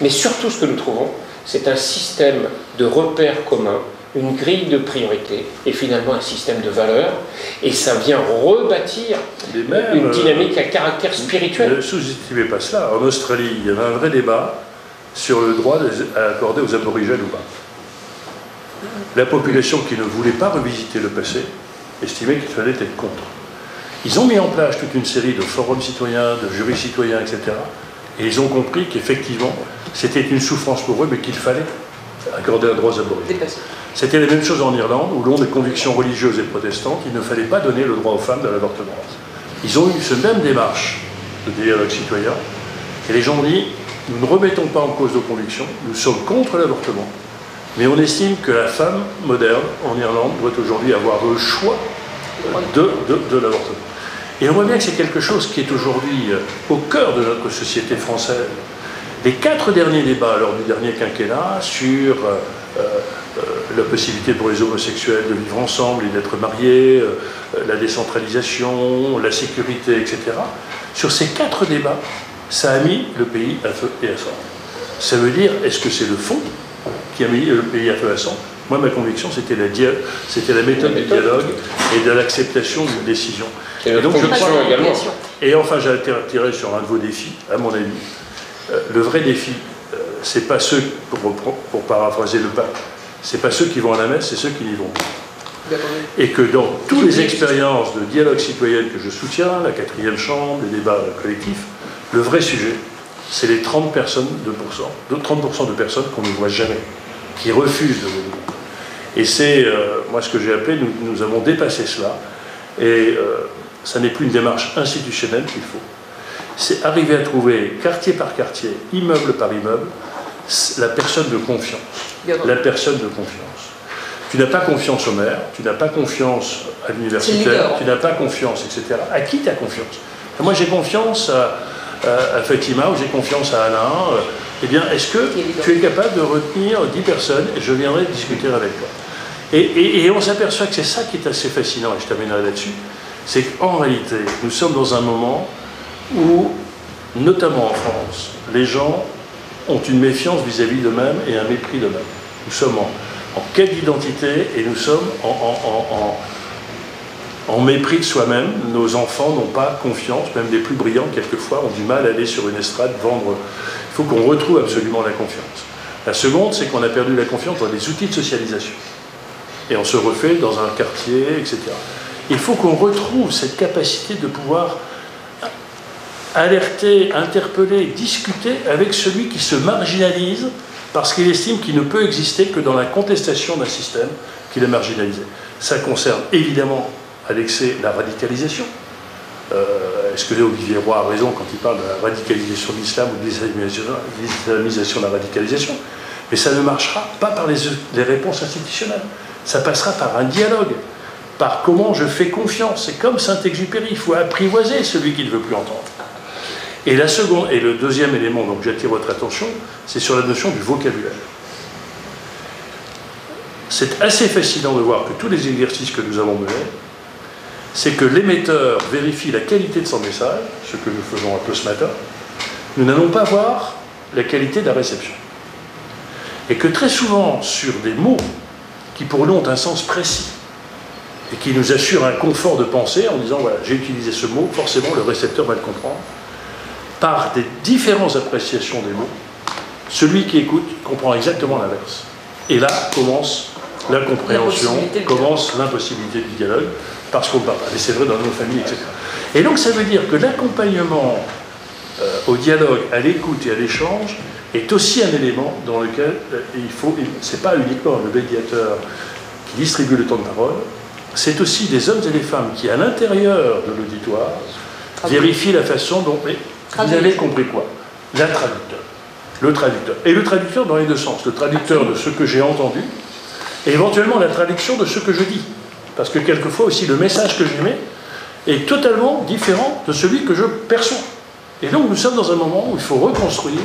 mais surtout ce que nous trouvons, c'est un système de repères communs, une grille de priorités et finalement un système de valeurs, et ça vient rebâtir une dynamique à caractère spirituel. Ne sous-estimez pas cela. En Australie, il y avait un vrai débat sur le droit à accorder aux aborigènes ou pas. La population qui ne voulait pas revisiter le passé estimait qu'il fallait être contre. Ils ont mis en place toute une série de forums citoyens, de jurys citoyens, etc. Et ils ont compris qu'effectivement, c'était une souffrance pour eux, mais qu'il fallait accorder un droit aux aborigènes. C'était la même chose en Irlande, où l'on a des convictions religieuses et protestantes, il ne fallait pas donner le droit aux femmes de l'avortement. Ils ont eu cette même démarche de dialogue citoyen, et les gens ont dit, nous ne remettons pas en cause nos convictions, nous sommes contre l'avortement, mais on estime que la femme moderne en Irlande doit aujourd'hui avoir le choix de l'avortement. Et on voit bien que c'est quelque chose qui est aujourd'hui au cœur de notre société française. Les 4 derniers débats lors du dernier quinquennat sur la possibilité pour les homosexuels de vivre ensemble et d'être mariés, la décentralisation, la sécurité, etc. Sur ces 4 débats, ça a mis le pays à feu et à sang. Ça veut dire, est-ce que c'est le fond qui a mis le pays à feu et à sang? Moi, ma conviction, c'était la méthode du dialogue et de l'acceptation d'une décision. Et donc, je crois également. Et enfin, j'ai attiré sur un de vos défis, à mon avis. Le vrai défi, c'est pas ceux, pour paraphraser le pape, c'est pas ceux qui vont à la messe, c'est ceux qui y vont. Et que dans toutes les expériences de dialogue citoyen que je soutiens, la 4e chambre, les débats collectifs, le vrai sujet, c'est les 30% de personnes qu'on ne voit jamais, qui refusent de venir. Et c'est, moi, ce que j'ai appelé, nous avons dépassé cela, et ça n'est plus une démarche institutionnelle qu'il faut. C'est arriver à trouver, quartier par quartier, immeuble par immeuble, la personne de confiance. La personne de confiance. Tu n'as pas confiance au maire, tu n'as pas confiance à l'universitaire, tu n'as pas confiance, etc. À qui tu as confiance? Moi, j'ai confiance à Fatima, ou j'ai confiance à Alain. Eh bien, est-ce que tu es capable de retenir 10 personnes et je viendrai discuter avec toi? Et on s'aperçoit que c'est ça qui est assez fascinant, et je terminerai là-dessus, c'est qu'en réalité, nous sommes dans un moment où, notamment en France, les gens ont une méfiance vis-à-vis d'eux-mêmes et un mépris d'eux-mêmes. Nous sommes en quête d'identité et nous sommes en mépris de soi-même. Nos enfants n'ont pas confiance, même les plus brillants, quelquefois, ont du mal à aller sur une estrade, vendre. Il faut qu'on retrouve absolument la confiance. La seconde, c'est qu'on a perdu la confiance dans les outils de socialisation. Et on se refait dans un quartier, etc. Il faut qu'on retrouve cette capacité de pouvoir alerter, interpeller, discuter avec celui qui se marginalise parce qu'il estime qu'il ne peut exister que dans la contestation d'un système qu'il a marginalisé. Ça concerne évidemment à l'excès la radicalisation. Est-ce que Olivier Roy a raison quand il parle de la radicalisation de l'islam ou de l'islamisation de la radicalisation? Mais ça ne marchera pas par les réponses institutionnelles. Ça passera par un dialogue, par comment je fais confiance. C'est comme Saint-Exupéry, il faut apprivoiser celui qui ne veut plus entendre. Et la seconde, et le deuxième élément, donc j'attire votre attention, c'est sur la notion du vocabulaire. C'est assez fascinant de voir que tous les exercices que nous avons menés, c'est que l'émetteur vérifie la qualité de son message, ce que nous faisons un peu ce matin, nous n'allons pas voir la qualité de la réception. Et que très souvent, sur des mots qui pour nous ont un sens précis, et qui nous assurent un confort de pensée en disant, voilà, j'ai utilisé ce mot, forcément le récepteur va le comprendre, par des différentes appréciations des mots, celui qui écoute comprend exactement l'inverse. Et là commence la compréhension, commence l'impossibilité du dialogue, parce qu'on ne parle pas. Et c'est vrai dans nos familles, etc. Et donc ça veut dire que l'accompagnement au dialogue, à l'écoute et à l'échange est aussi un élément dans lequel il faut, c'est pas uniquement le médiateur qui distribue le temps de parole, c'est aussi des hommes et des femmes qui, à l'intérieur de l'auditoire, vérifient la façon dont... Vous avez compris quoi? Le traducteur. Et le traducteur dans les deux sens. Le traducteur de ce que j'ai entendu, et éventuellement la traduction de ce que je dis. Parce que quelquefois aussi, le message que j'émets est totalement différent de celui que je perçois. Et donc nous sommes dans un moment où il faut reconstruire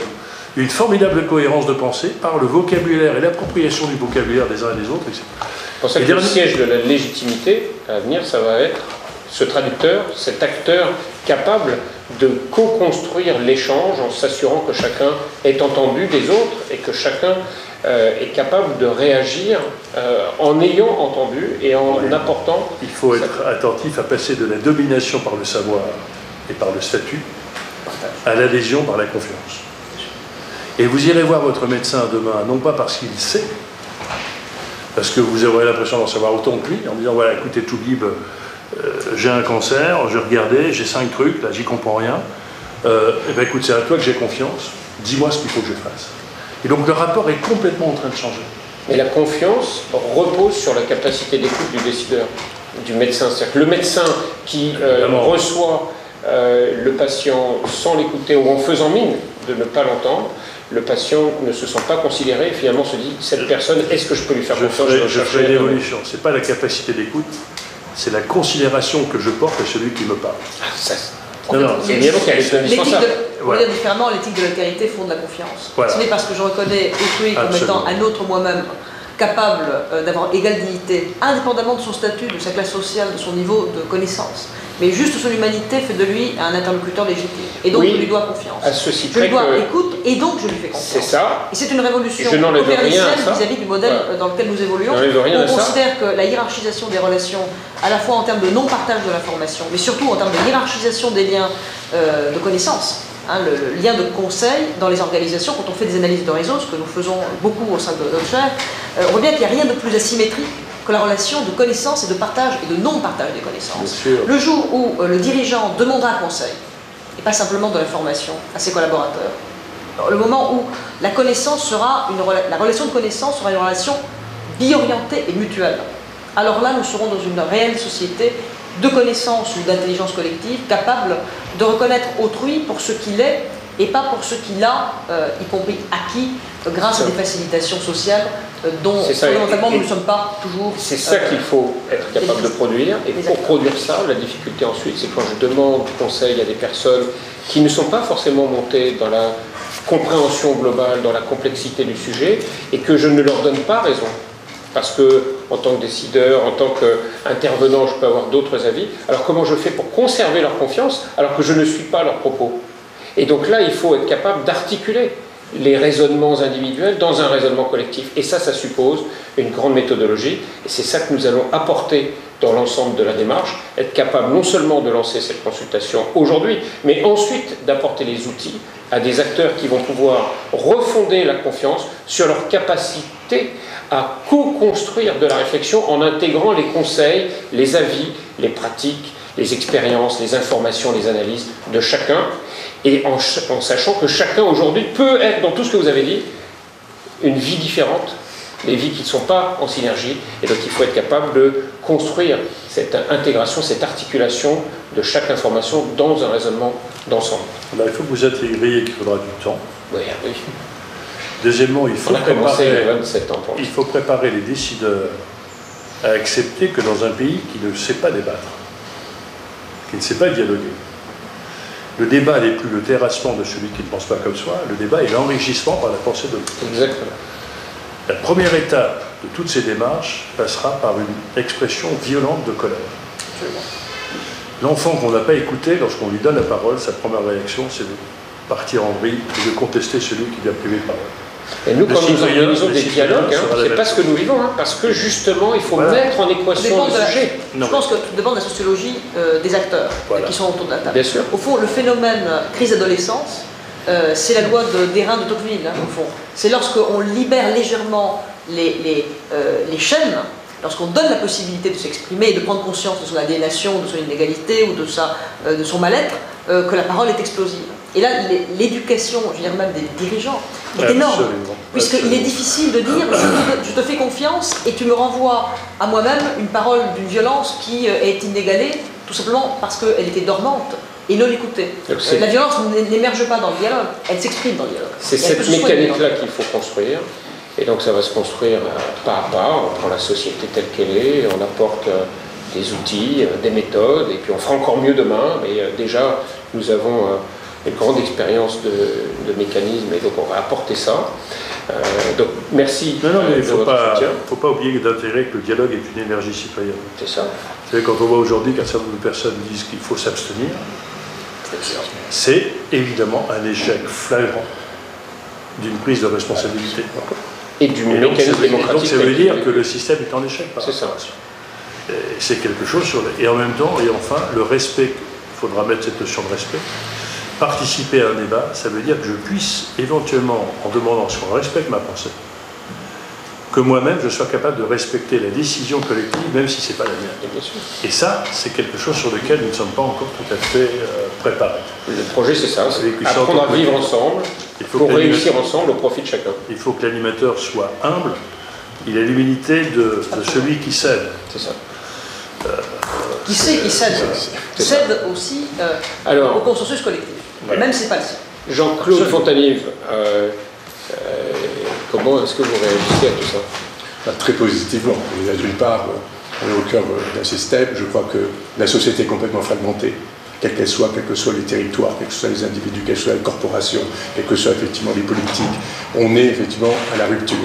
une formidable cohérence de pensée par le vocabulaire et l'appropriation du vocabulaire des uns et des autres, etc. C'est pour ça que le siège de la légitimité, à venir, ça va être ce traducteur, cet acteur capable de co-construire l'échange en s'assurant que chacun est entendu des autres et que chacun est capable de réagir en ayant entendu et en apportant... Il faut être attentif à passer de la domination par le savoir et par le statut à l'adhésion par la confiance. Et vous irez voir votre médecin demain, non pas parce qu'il sait, parce que vous aurez l'impression d'en savoir autant que lui, en disant, voilà, écoutez, Toubib, j'ai un cancer, j'ai regardé, j'ai 5 trucs, là, j'y comprends rien. Eh bien, écoute, c'est à toi que j'ai confiance, dis-moi ce qu'il faut que je fasse. Et donc, le rapport est complètement en train de changer. Mais la confiance repose sur la capacité d'écoute du décideur, du médecin. C'est-à-dire que le médecin qui reçoit le patient sans l'écouter ou en faisant mine de ne pas l'entendre, le patient ne se sent pas considéré et finalement se dit, cette personne, est-ce que je peux lui faire confiance? Je ferai une évolution. Ce n'est pas la capacité d'écoute, c'est la considération que je porte à celui qui me parle. C'est bien indispensable. Pour le dire différemment, l'éthique de l'altérité fonde la confiance. Voilà. Ce n'est parce que je reconnais autrui comme étant un autre moi-même capable d'avoir égale dignité, indépendamment de son statut, de sa classe sociale, de son niveau de connaissance. Mais juste son humanité fait de lui un interlocuteur légitime. Et donc, je lui dois confiance. Je lui dois écoute, et donc je lui fais confiance. C'est ça. Et c'est une révolution copernicienne vis-à-vis du modèle dans lequel nous évoluons. On considère que la hiérarchisation des relations, à la fois en termes de non-partage de l'information, mais surtout en termes de hiérarchisation des liens de connaissance, le lien de conseil dans les organisations, quand on fait des analyses de réseau, ce que nous faisons beaucoup au sein de notre chaire, on voit bien qu'il n'y a rien de plus asymétrique que la relation de connaissance et de partage et de non-partage des connaissances. Le jour où le dirigeant demandera un conseil, et pas simplement de l'information à ses collaborateurs, le moment où la relation de connaissance sera une relation bi-orientée et mutuelle, alors là nous serons dans une réelle société de connaissance ou d'intelligence collective capable de reconnaître autrui pour ce qu'il est et pas pour ce qu'il a, y compris acquis, grâce à des facilitations sociales dont fondamentalement nous ne sommes pas toujours... C'est ça qu'il faut être capable de produire, et pour produire ça, la difficulté ensuite, c'est quand je demande conseil à des personnes qui ne sont pas forcément montées dans la compréhension globale, dans la complexité du sujet, et que je ne leur donne pas raison. Parce que, en tant que décideur, en tant qu'intervenant, je peux avoir d'autres avis. Alors comment je fais pour conserver leur confiance alors que je ne suis pas leurs propos? Et donc là, il faut être capable d'articuler les raisonnements individuels dans un raisonnement collectif. Et ça suppose une grande méthodologie. Et c'est ça que nous allons apporter dans l'ensemble de la démarche, être capable non seulement de lancer cette consultation aujourd'hui, mais ensuite d'apporter les outils à des acteurs qui vont pouvoir refonder la confiance sur leur capacité à co-construire de la réflexion en intégrant les conseils, les avis, les pratiques, les expériences, les informations, les analyses de chacun, et en sachant que chacun aujourd'hui peut être, dans tout ce que vous avez dit, une vie différente, des vies qui ne sont pas en synergie, et donc il faut être capable de construire cette intégration, cette articulation de chaque information dans un raisonnement d'ensemble. Il faut que vous intégriez qu'il faudra du temps. Oui. Deuxièmement, il faut préparer les décideurs à accepter que dans un pays qui ne sait pas débattre, qui ne sait pas dialoguer, le débat n'est plus le terrassement de celui qui ne pense pas comme soi, le débat est l'enrichissement par la pensée de l'autre. Exactement. La première étape de toutes ces démarches passera par une expression violente de colère. L'enfant qu'on n'a pas écouté, lorsqu'on lui donne la parole, sa première réaction, c'est de partir en vrille et de contester celui qui lui a privé de parole. Et nous, quand nous organisons des dialogues, c'est pas ce que nous vivons, parce que justement, il faut mettre en équation le sujet. Je pense que tout dépend de la sociologie des acteurs qui sont autour de la table. Bien sûr. Au fond, le phénomène crise-adolescence, c'est la loi d'Hérin de Tocqueville, au fond. C'est lorsqu'on libère légèrement les chaînes, lorsqu'on donne la possibilité de s'exprimer et de prendre conscience de son aliénation, de son inégalité ou de son mal-être, que la parole est explosive. Et là, l'éducation, je veux dire même des dirigeants, est énorme. Puisqu'il est difficile de dire je te fais confiance et tu me renvoies à moi-même une parole d'une violence qui est inégalée, tout simplement parce qu'elle était dormante et non écoutée. La violence n'émerge pas dans le dialogue, elle s'exprime dans le dialogue. C'est cette mécanique-là qu'il faut construire. Et donc ça va se construire pas à pas, on prend la société telle qu'elle est, on apporte des outils, des méthodes, et puis on fera encore mieux demain, mais déjà nous avons une grande expérience de mécanismes, et donc on va apporter ça. Donc merci. Non, mais il de ne votre soutien. faut pas oublier d'intégrer que le dialogue est une énergie citoyenne. C'est ça. Vous savez, quand on voit aujourd'hui qu'un certain nombre de personnes disent qu'il faut s'abstenir, c'est évidemment un échec flagrant d'une prise de responsabilité. Et du Et donc, mécanisme démocratique. donc ça veut dire que le système est en échec par C'est ça. rapport à ça. C'est quelque chose sur et en même temps, et enfin, le respect, il faudra mettre cette notion de respect. Participer à un débat, ça veut dire que je puisse éventuellement, en demandant ce qu'on respecte ma pensée, que moi-même je sois capable de respecter la décision collective, même si ce n'est pas la mienne. Bien sûr. Et ça, c'est quelque chose sur lequel nous ne sommes pas encore tout à fait préparés. Le projet, c'est ça, Avec une c'est sorte apprendre à de- vivre ensemble Il faut pour que réussir l'animateur- ensemble au profit de chacun. Il faut que l'animateur soit humble. Il a l'humilité de celui qui cède. C'est ça. Qui sait qui cède aussi Alors, au consensus collectif, voilà. même si c'est pas le sien. Jean-Claude Absolument. Fontanive, comment est-ce que vous réagissez à tout ça? Très positivement. D'une part, on est au cœur d'un système. Je crois que la société est complètement fragmentée, quelle que soit les territoires, quels que soient les individus, quelles que soient les corporations, quels que soient effectivement les politiques. On est effectivement à la rupture.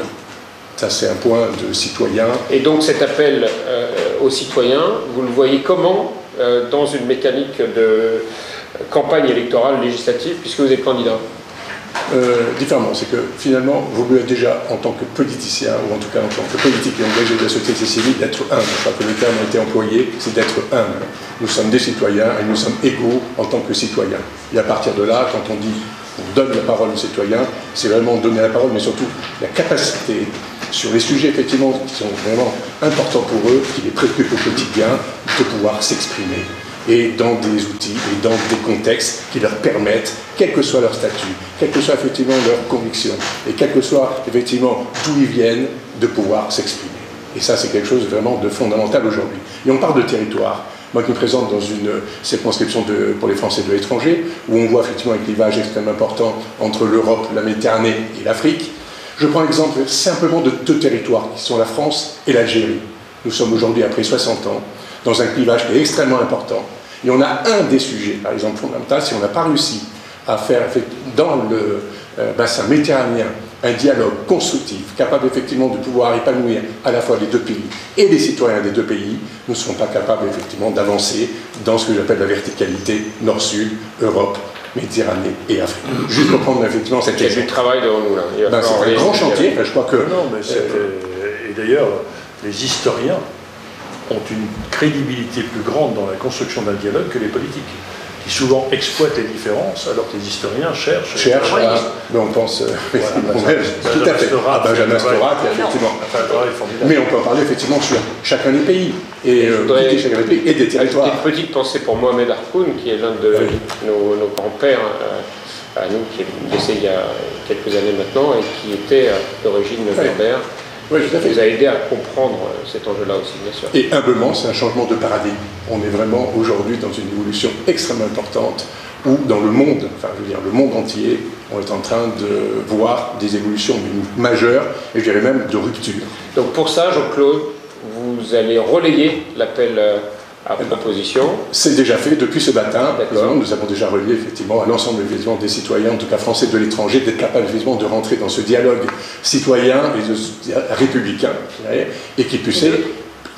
Ça, c'est un point de citoyen. Et donc cet appel aux citoyens, vous le voyez comment dans une mécanique de campagne électorale législative, puisque vous êtes candidat? Différemment, c'est que finalement, vous pouvez déjà, en tant que politicien, ou en tout cas en tant que politique et engagé de la société civile, d'être humble. Je crois que le terme a été employé, c'est d'être humble. Nous sommes des citoyens et nous sommes égaux en tant que citoyens. Et à partir de là, quand on dit on donne la parole aux citoyens, c'est vraiment donner la parole, mais surtout la capacité sur les sujets effectivement qui sont vraiment importants pour eux, qui les préoccupent au quotidien, de pouvoir s'exprimer. Et dans des outils et dans des contextes qui leur permettent, quel que soit leur statut, quelle que soit effectivement leur conviction, et quel que soit effectivement d'où ils viennent, de pouvoir s'exprimer. Et ça, c'est quelque chose vraiment de fondamental aujourd'hui. Et on parle de territoire. Moi qui me présente dans une circonscription pour les Français de l'étranger, où on voit effectivement un clivage extrêmement important entre l'Europe, la Méditerranée et l'Afrique, je prends l'exemple simplement de deux territoires qui sont la France et l'Algérie. Nous sommes aujourd'hui, après 60 ans, dans un clivage qui est extrêmement important. Et on a un des sujets, par exemple, fondamental, si on n'a pas réussi à faire dans le bassin méditerranéen un dialogue constructif, capable effectivement de pouvoir épanouir à la fois les deux pays et les citoyens des deux pays, nous ne serons pas capables effectivement d'avancer dans ce que j'appelle la verticalité Nord-Sud, Europe, Méditerranée et Afrique. Juste pour prendre effectivement cet Il y a du exemple. travail devant nous là. Il va falloir C'est un grand chantier, je crois que... Non, mais et d'ailleurs, les historiens ont une crédibilité plus grande dans la construction d'un dialogue que les politiques, qui souvent exploitent les différences, alors que les historiens cherchent mais on pense Voilà, tout à fait à Benjamin Stora, effectivement. Enfin, le travail est formidable. Mais on peut en parler effectivement sur chacun des pays et, chacun des pays et des territoires. Une petite pensée pour Mohamed Harkoun, qui est l'un de nos grands-pères, à nous, qui est décédé il y a quelques années maintenant, et qui était d'origine berbère. Oui, tout à fait. Vous a aidé à comprendre cet enjeu-là aussi, bien sûr. Et humblement, c'est un changement de paradigme. On est vraiment aujourd'hui dans une évolution extrêmement importante où dans le monde, enfin je veux dire le monde entier, on est en train de voir des évolutions majeures et je dirais même de rupture. Donc pour ça, Jean-Claude, vous allez relayer l'appel à proposition. C'est déjà fait depuis ce matin. Nous avons déjà relayé effectivement à l'ensemble des citoyens, en tout cas français de l'étranger, d'être capables effectivement de rentrer dans ce dialogue citoyen et républicain et qui puisse être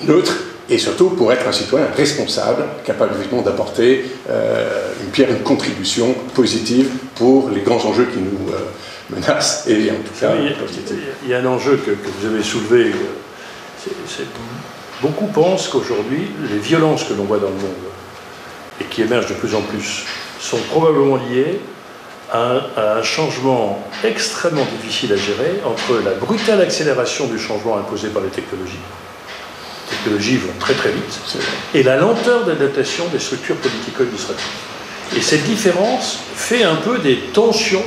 neutre et surtout pour être un citoyen responsable, capable effectivement d'apporter une pierre, une contribution positive pour les grands enjeux qui nous menacent et en tout cas. Il y a un enjeu que vous avez soulevé. Beaucoup pensent qu'aujourd'hui, les violences que l'on voit dans le monde et qui émergent de plus en plus sont probablement liées à un changement extrêmement difficile à gérer entre la brutale accélération du changement imposé par les technologies. Les technologies vont très très vite et la lenteur d'adaptation des structures politico-administratives. Et cette différence fait un peu des tensions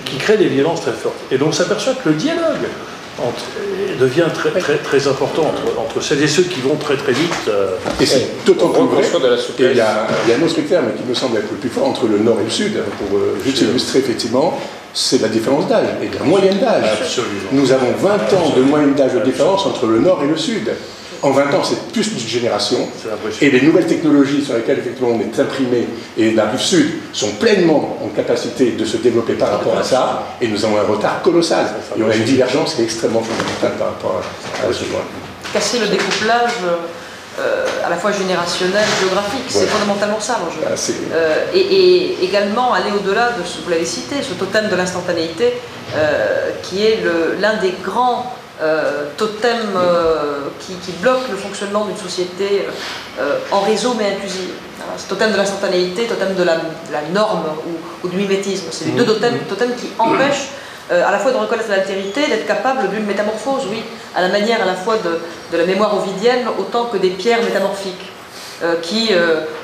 qui créent des violences très fortes. Et donc on s'aperçoit que le dialogue devient très important entre celles et ceux qui vont très très vite. Et c'est d'autant plus vrai. Et il y a un autre terme qui me semble être le plus fort entre le nord et le sud, pour juste illustrer effectivement, c'est la différence d'âge et la moyenne d'âge. Absolument. Nous avons 20 ans de moyenne d'âge de différence entre le nord et le sud. En 20 ans, c'est plus d'une génération. Et les nouvelles technologies sur lesquelles effectivement on est imprimé et la rive sud sont pleinement en capacité de se développer par rapport à ça. Et nous avons un retard colossal. Et on a une divergence qui est extrêmement fondamentale par rapport à ce point. Casser le découplage à la fois générationnel, géographique, c'est fondamentalement ça l'enjeu. Et également aller au-delà de ce que vous l'avez cité, ce totem de l'instantanéité, qui est l'un des grands totems qui bloque le fonctionnement d'une société en réseau mais inclusive. Ce totem de l'instantanéité, totem de la norme ou du mimétisme, c'est les deux totems qui empêchent à la fois de reconnaître l'altérité, d'être capable d'une métamorphose, oui, à la manière à la fois de la mémoire ovidienne autant que des pierres métamorphiques qui,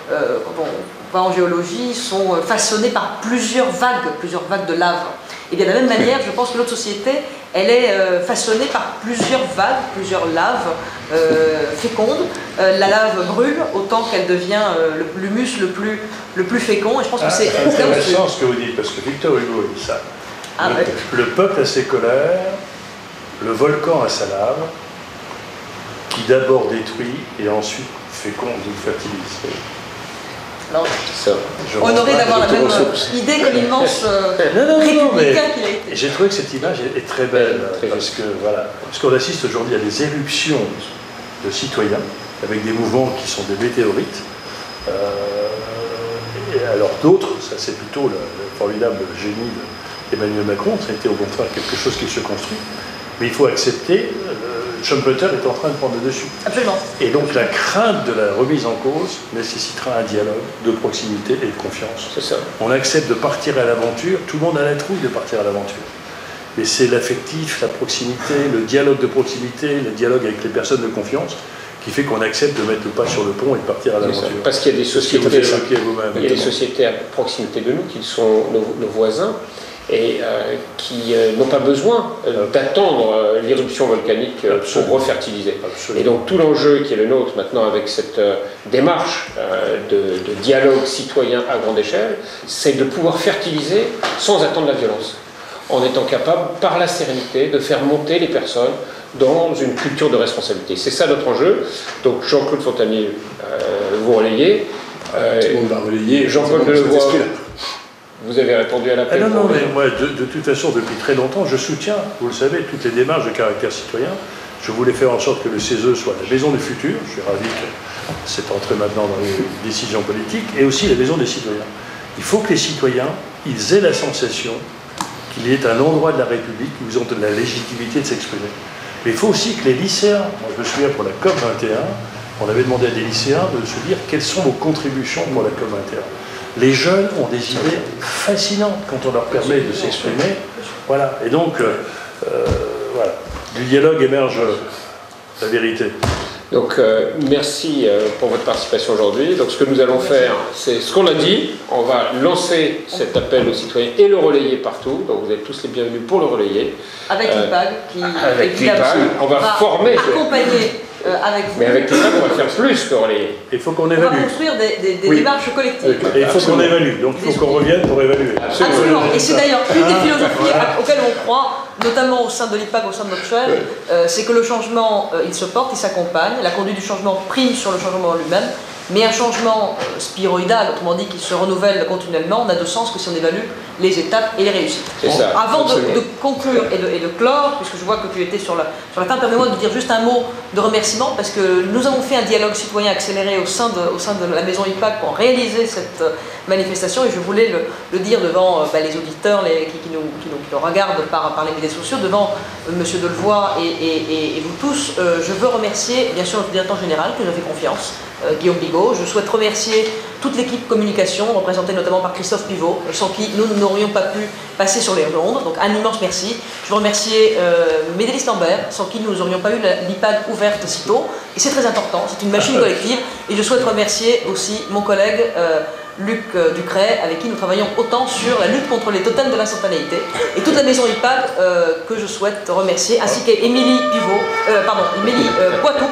quand on va en géologie, sont façonnées par plusieurs vagues de lave. Et bien de la même manière, je pense que notre société, elle est façonnée par plusieurs vagues, plusieurs laves fécondes. La lave brûle autant qu'elle devient l'humus le plus fécond. Et je pense que c'est intéressant ce que vous dites, parce que Victor Hugo dit ça. Le peuple a ses colères, le volcan a sa lave, qui d'abord détruit et ensuite féconde ou fertilise. Alors, honoré d'avoir la même idée que l'immense républicain qu'il a été. J'ai trouvé que cette image est très belle, parce qu'on assiste aujourd'hui à des éruptions de citoyens, avec des mouvements qui sont des météorites. Et alors d'autres, ça c'est plutôt le formidable génie d'Emmanuel Macron, ça a été au contraire quelque chose qui se construit. Mais il faut accepter, Schumpeter est en train de prendre le dessus. Absolument. Et donc la crainte de la remise en cause nécessitera un dialogue de proximité et de confiance. C'est ça. On accepte de partir à l'aventure, tout le monde a la trouille de partir à l'aventure. Mais c'est l'affectif, la proximité, le dialogue de proximité, le dialogue avec les personnes de confiance qui fait qu'on accepte de mettre le pas sur le pont et de partir à l'aventure. Parce qu'il y a des sociétés à proximité de nous qui sont nos voisins et qui n'ont pas besoin d'attendre l'éruption volcanique pour refertiliser. Et donc tout l'enjeu qui est le nôtre maintenant avec cette démarche de dialogue citoyen à grande échelle, c'est de pouvoir fertiliser sans attendre la violence, en étant capable, par la sérénité, de faire monter les personnes dans une culture de responsabilité. C'est ça notre enjeu. Donc Jean-Claude Fontanier, vous relayez. Tout le monde va relayer. Jean-Paul Delevoye, vous avez répondu à l'appel. Non, mais moi, de toute façon, depuis très longtemps, je soutiens, vous le savez, toutes les démarches de caractère citoyen. Je voulais faire en sorte que le CESE soit la maison du futur. Je suis ravi que c'est entré maintenant dans les décisions politiques, et aussi la maison des citoyens. Il faut que les citoyens, ils aient la sensation qu'il y ait un endroit de la République où ils ont la légitimité de s'exprimer. Mais il faut aussi que les lycéens, moi je me souviens pour la COP21, on avait demandé à des lycéens de se dire quelles sont vos contributions pour la COP21. Les jeunes ont des idées fascinantes quand on leur permet de s'exprimer. Voilà. Et donc, voilà, du dialogue émerge la vérité. Donc, merci pour votre participation aujourd'hui. Donc, ce que nous allons faire, c'est ce qu'on a dit. On va lancer cet appel aux citoyens et le relayer partout. Donc, vous êtes tous les bienvenus pour le relayer. Avec l'IPAG, qui avec l'IPAG, on va former. Accompagner avec vous. Mais avec l'IPAG, on va faire plus que relayer. Il faut qu'on évalue. On va construire des démarches collectives. Et il faut qu'on évalue. Donc, il faut qu'on revienne pour évaluer. Absolument. Et c'est d'ailleurs une des philosophies auxquelles on croit, notamment au sein de l'IPAG, au sein de notre chaîne, c'est que le changement, il se porte, il s'accompagne. La conduite du changement prime sur le changement en lui-même. Mais un changement spiroïdal, autrement dit, qui se renouvelle continuellement, n'a de sens que si on évalue les étapes et les réussites. Avant de conclure et de clore, puisque je vois que tu étais sur la fin, permets-moi de dire juste un mot de remerciement, parce que nous avons fait un dialogue citoyen accéléré au sein de la maison IPAG pour réaliser cette manifestation, et je voulais le dire devant les auditeurs qui nous regardent par les médias sociaux, devant M. Delevoye et vous tous. Je veux remercier bien sûr notre directeur général qui nous a fait confiance, Guillaume Bigot. Je souhaite remercier toute l'équipe communication, représentée notamment par Christophe Pivot, sans qui nous n'aurions pas pu passer sur les ondes. Donc un immense merci. Je veux remercier Médélis Lambert, sans qui nous n'aurions pas eu l'IPAG ouverte si tôt. Et c'est très important, c'est une machine collective. Et je souhaite remercier aussi mon collègue Luc Ducret, avec qui nous travaillons autant sur la lutte contre les totems de l'instantanéité, et toute la maison IPAG que je souhaite remercier, ainsi qu'Émilie Poitou,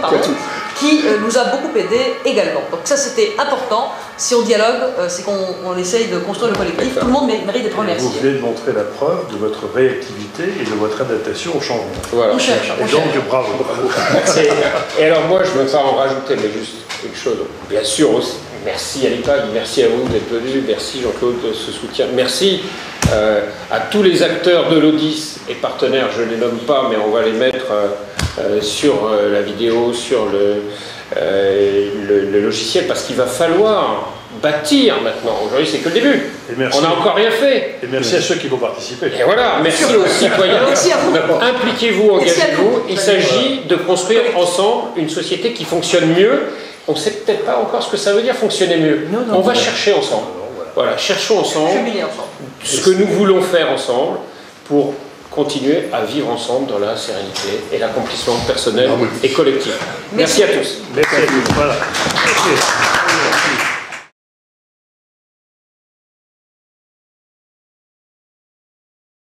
qui nous a beaucoup aidé également. Donc ça c'était important, si on dialogue, c'est qu'on essaye de construire le collectif, tout le monde mérite d'être remercié. Vous venez de montrer la preuve de votre réactivité et de votre adaptation au changement. Voilà. On cherche. Et donc, bravo. Et alors moi, je ne veux pas en rajouter, mais juste quelque chose. Bien sûr aussi, merci à l'IPAG, merci à vous d'être venus, merci Jean-Claude de ce soutien, merci à tous les acteurs de l'Odis et partenaires, je ne les nomme pas, mais on va les mettre sur la vidéo, sur le logiciel, parce qu'il va falloir bâtir maintenant. Aujourd'hui, c'est que le début. On n'a encore rien fait. Et merci à ceux qui vont participer. Et voilà, merci aux citoyens. Merci à vous. Impliquez-vous, engagez-vous. Il s'agit de construire ensemble une société qui fonctionne mieux. On ne sait peut-être pas encore ce que ça veut dire fonctionner mieux. On va chercher ensemble. Voilà, cherchons ensemble ce que nous voulons faire ensemble pour continuer à vivre ensemble dans la sérénité et l'accomplissement personnel et collectif. Merci à tous. Merci à vous. Voilà.